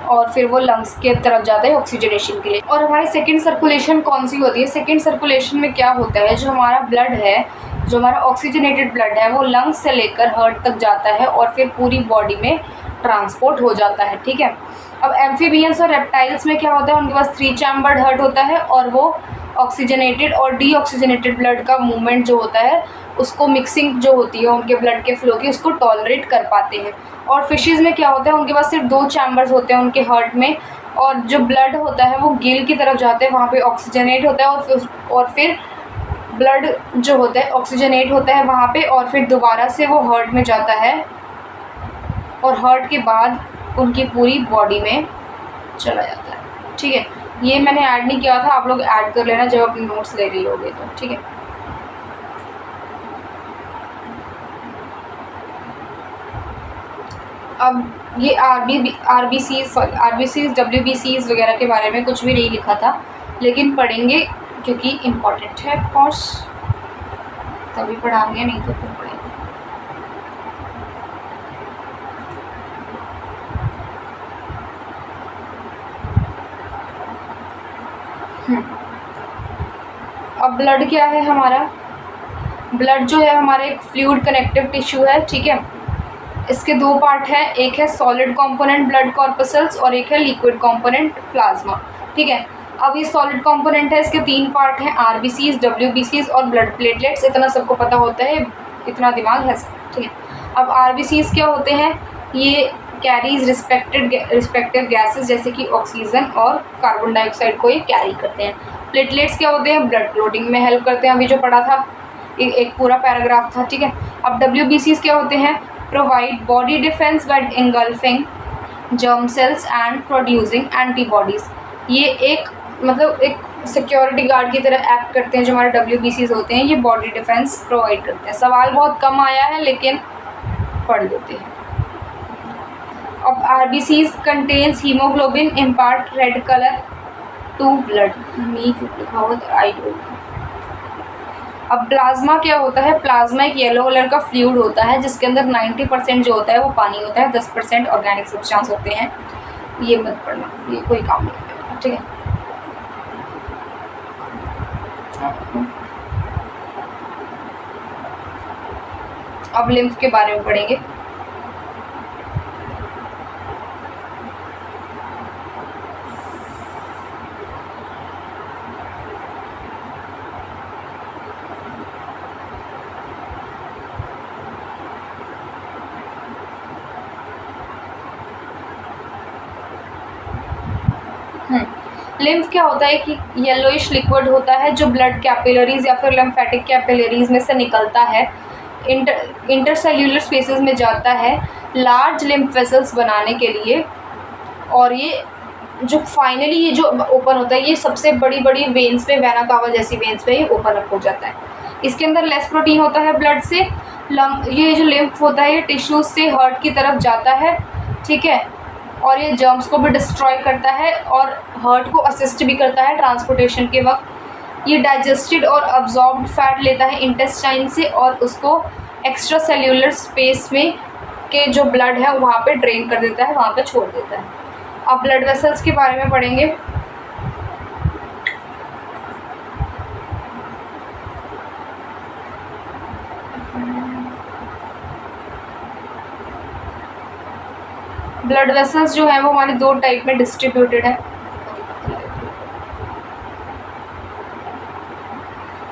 और फिर वो लंग्स के तरफ जाता है ऑक्सीजनेशन के लिए। और हमारी सेकंड सर्कुलेशन कौन सी होती है? सेकंड सर्कुलेशन में क्या होता है? जो हमारा ब्लड है, जो हमारा ऑक्सीजनेटेड ब्लड है वो लंग्स से लेकर हार्ट तक जाता है और फिर पूरी बॉडी में ट्रांसपोर्ट हो जाता है, ठीक है। अब एम्फीबियंस और रेप्टाइल्स में क्या होता है? उनके पास 3 चैम्बर्ड हार्ट होता है और वो ऑक्सीजनेटेड और डीऑक्सीजनेटेड ब्लड का मूवमेंट जो होता है उसको मिक्सिंग जो होती है उनके ब्लड के फ्लो की उसको टॉलरेट कर पाते हैं। और फिशेज़ में क्या होता है? उनके पास सिर्फ 2 चैम्बर्स होते हैं उनके हार्ट में, और जो ब्लड होता है वो गिल की तरफ जाते हैं, वहाँ पे ऑक्सीजनेट होता है और फिर ब्लड जो होता है ऑक्सीजनेट होता है वहाँ पे, और फिर दोबारा से वो हार्ट में जाता है और हार्ट के बाद उनकी पूरी बॉडी में चला जाता है, ठीक है। ये मैंने ऐड नहीं किया था, आप लोग ऐड कर लेना जब अपने नोट्स ले रही होगे तो, ठीक है। अब ये आरबीसीज WBCs वगैरह के बारे में कुछ भी नहीं लिखा था, लेकिन पढ़ेंगे क्योंकि इम्पॉर्टेंट है ऑफ कोर्स, तभी पढ़ाएंगे, नहीं तो फिर पढ़ेंगे। अब ब्लड क्या है हमारा? ब्लड जो है हमारा एक फ्लूइड कनेक्टिव टिश्यू है, ठीक है। इसके 2 पार्ट हैं, एक है सॉलिड कंपोनेंट ब्लड कॉर्पसल्स और एक है लिक्विड कंपोनेंट प्लाज्मा, ठीक है। अब ये सॉलिड कंपोनेंट है, इसके 3 पार्ट हैं, आरबीसीज, WBCs और ब्लड प्लेटलेट्स। इतना सबको पता होता है, इतना दिमाग है, ठीक है। अब आरबीसीज क्या होते हैं? ये कैरीज रिस्पेक्टिव गैसेस जैसे कि ऑक्सीजन और कार्बन डाइऑक्साइड को ये कैरी करते हैं। प्लेटलेट्स क्या होते हैं? ब्लड क्लोटिंग में हेल्प करते हैं, अभी जो पढ़ा था एक पूरा पैराग्राफ था, ठीक है। अब WBCs क्या होते हैं? Provide body defence bye engulfing germ cells and producing antibodies। ये एक मतलब एक सिक्योरिटी गार्ड की तरह एक्ट करते हैं जो हमारे WBCs होते हैं, ये बॉडी डिफेंस प्रोवाइड करते हैं। सवाल बहुत कम आया है लेकिन पढ़ लेते हैं। अब RBCs contains haemoglobin impart red colour to blood. लिखा हुआ आई डोंट। अब प्लाज्मा क्या होता है? प्लाज्मा एक येलो कलर का फ्लूइड होता है जिसके अंदर 90% जो होता है वो पानी होता है, 10% ऑर्गेनिक सब्सटेंस होते हैं। ये मत पढ़ना, ये कोई काम नहीं करेगा, ठीक है। अब लिम्फ के बारे में पढ़ेंगे। लिम्फ क्या होता है कि येलोइश लिक्विड होता है जो ब्लड कैपिलरीज या फिर लिम्फेटिक कैपिलरीज में से निकलता है, इंटरसेल्यूलर स्पेसेस में जाता है लार्ज लिम्फ वेसल्स बनाने के लिए। और ये जो फाइनली ये जो ओपन होता है ये सबसे बड़ी बड़ी वेन्स पे, वेना कावा जैसी वेन्स पे ये ओपन अप हो जाता है। इसके अंदर लेस प्रोटीन होता है ब्लड से। ये जो लिम्फ होता है ये टिश्यूज से हार्ट की तरफ जाता है, ठीक है, और ये जर्म्स को भी डिस्ट्रॉय करता है और हार्ट को असिस्ट भी करता है ट्रांसपोर्टेशन के वक्त। ये डाइजेस्टेड और अब्जॉर्ब्ड फैट लेता है इंटेस्टाइन से और उसको एक्स्ट्रा सेल्यूलर स्पेस में के जो ब्लड है वहाँ पे ड्रेन कर देता है, वहाँ पे छोड़ देता है। अब ब्लड वेसल्स के बारे में पढ़ेंगे। ब्लड वेसल्स जो है वो हमारे दो टाइप में डिस्ट्रीब्यूटेड है।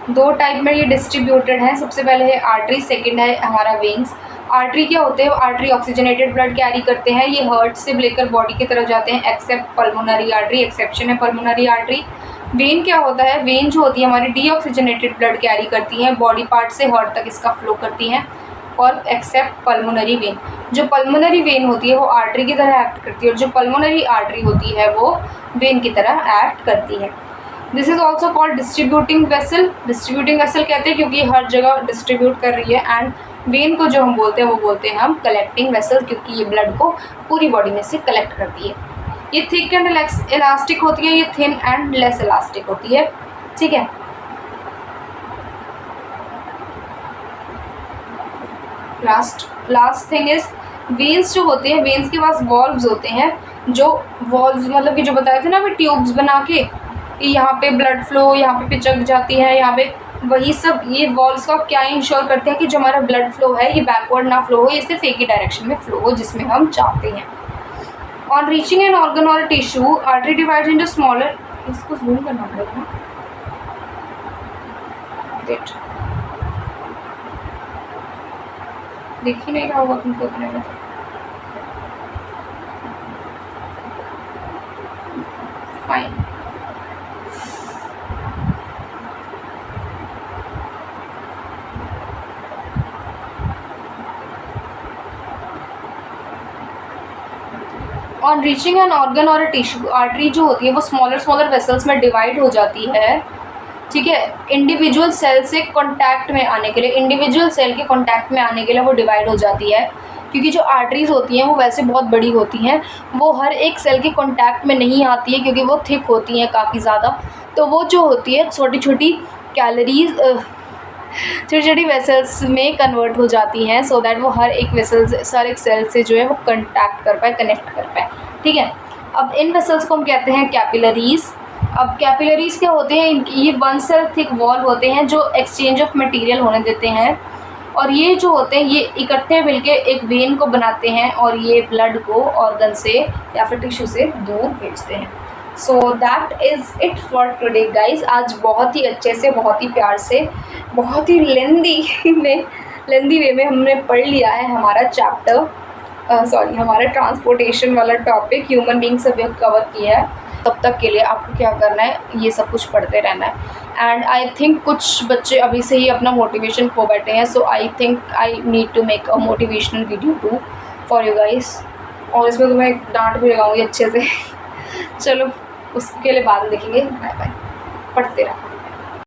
दो टाइप में ये डिस्ट्रीब्यूटेड है। सबसे पहले है आर्टरी, सेकंड है हमारा वेन्स। आर्टरी क्या होते हैं? आर्टरी ऑक्सीजनेटेड ब्लड कैरी करते हैं, ये हार्ट से लेकर बॉडी की तरफ जाते हैं एक्सेप्ट पल्मोनरी आर्टरी, एक्सेप्शन है पल्मोनरी आर्टरी। वेन क्या होता है? वेन जो होती है हमारी डीऑक्सीजनेटेड ब्लड कैरी करती हैं, बॉडी पार्ट से हार्ट तक इसका फ्लो करती हैं, और एक्सेप्ट पल्मोनरी वेन। जो पल्मोनरी वेन होती है वो आर्टरी की तरह एक्ट करती है और जो पल्मोनरी आर्टरी होती है वो वेन की तरह एक्ट करती है। This is also called distributing vessel. Distributing vessel कहते हैं क्योंकि हर जगह डिस्ट्रीब्यूट कर रही है। एंड वेन को जो हम बोलते हैं वो बोलते हैं हम कलेक्टिंग वेसल, क्योंकि ये ब्लड को पूरी बॉडी में से कलेक्ट करती है। ये थिक एंड इलास्टिक होती है, ये थिन एंड लेस इलास्टिक होती है, ठीक है। लास्ट थिंग इज वेन्स जो होते हैं, वेन्स के पास वॉल्व्स होते हैं। जो वॉल्व्स मतलब कि जो बताए थे ना अभी ट्यूब्स बना के, यहाँ पे ब्लड फ्लो यहाँ पे पिचक जाती है, यहाँ पे वही सब ये वॉल्व्स का क्या इंश्योर करते हैं कि जो हमारा ब्लड फ्लो है ये बैकवर्ड ना फ्लो हो, ये सिर्फ एक ही डायरेक्शन में फ्लो हो जिसमें हम चाहते हैं। ऑन रीचिंग एन ऑर्गन और tissue, artery divides into smaller, इसको जूम करना पड़ेगा, देख ही नहीं रहा होगा तुमको अपने में। Fine, on reaching an organ और टिश्यू, आर्टरी जो होती है वो स्मॉलर वेसल्स में डिवाइड हो जाती है, ठीक है। इंडिविजुअल सेल से कांटेक्ट में आने के लिए, इंडिविजुअल सेल के कांटेक्ट में आने के लिए वो डिवाइड हो जाती है, क्योंकि जो आर्टरीज होती हैं वो वैसे बहुत बड़ी होती हैं, वो हर एक सेल के कांटेक्ट में नहीं आती है क्योंकि वो थिक होती हैं काफ़ी ज़्यादा। तो वो जो होती है छोटी छोटी कैलोरीज छोटी छोटी वेसल्स में कन्वर्ट हो जाती हैं, सो दैट वो हर एक सेल से जो है वो कंटैक्ट कर पाए, कनेक्ट कर पाए, ठीक है। अब इन वेसल्स को हम कहते हैं कैपिलरीज। अब कैपिलरीज क्या होते हैं? ये वन सेल थिक वॉल होते हैं जो एक्सचेंज ऑफ मटेरियल होने देते हैं, और ये जो होते हैं ये इकट्ठे मिलके एक वेन को बनाते हैं और ये ब्लड को ऑर्गन से या फिर टिश्यू से दूर भेजते हैं। So that is it for today guys. आज बहुत ही अच्छे से, बहुत ही प्यार से, बहुत ही लेंदी वे में हमने पढ़ लिया है हमारा चैप्टर, हमारा ट्रांसपोर्टेशन वाला टॉपिक ह्यूमन बींग्स अभी कवर किया है। तब तक के लिए आपको क्या करना है, ये सब कुछ पढ़ते रहना है। एंड आई थिंक कुछ बच्चे अभी से ही अपना मोटिवेशन खो बैठे हैं, so I think I need to make a motivational video to for you guys, और इसमें तो मैं डांट भी लगाऊंगी अच्छे से। चलो उसके लिए बाद में देखेंगे। बाय बाय, पढ़ते रहो।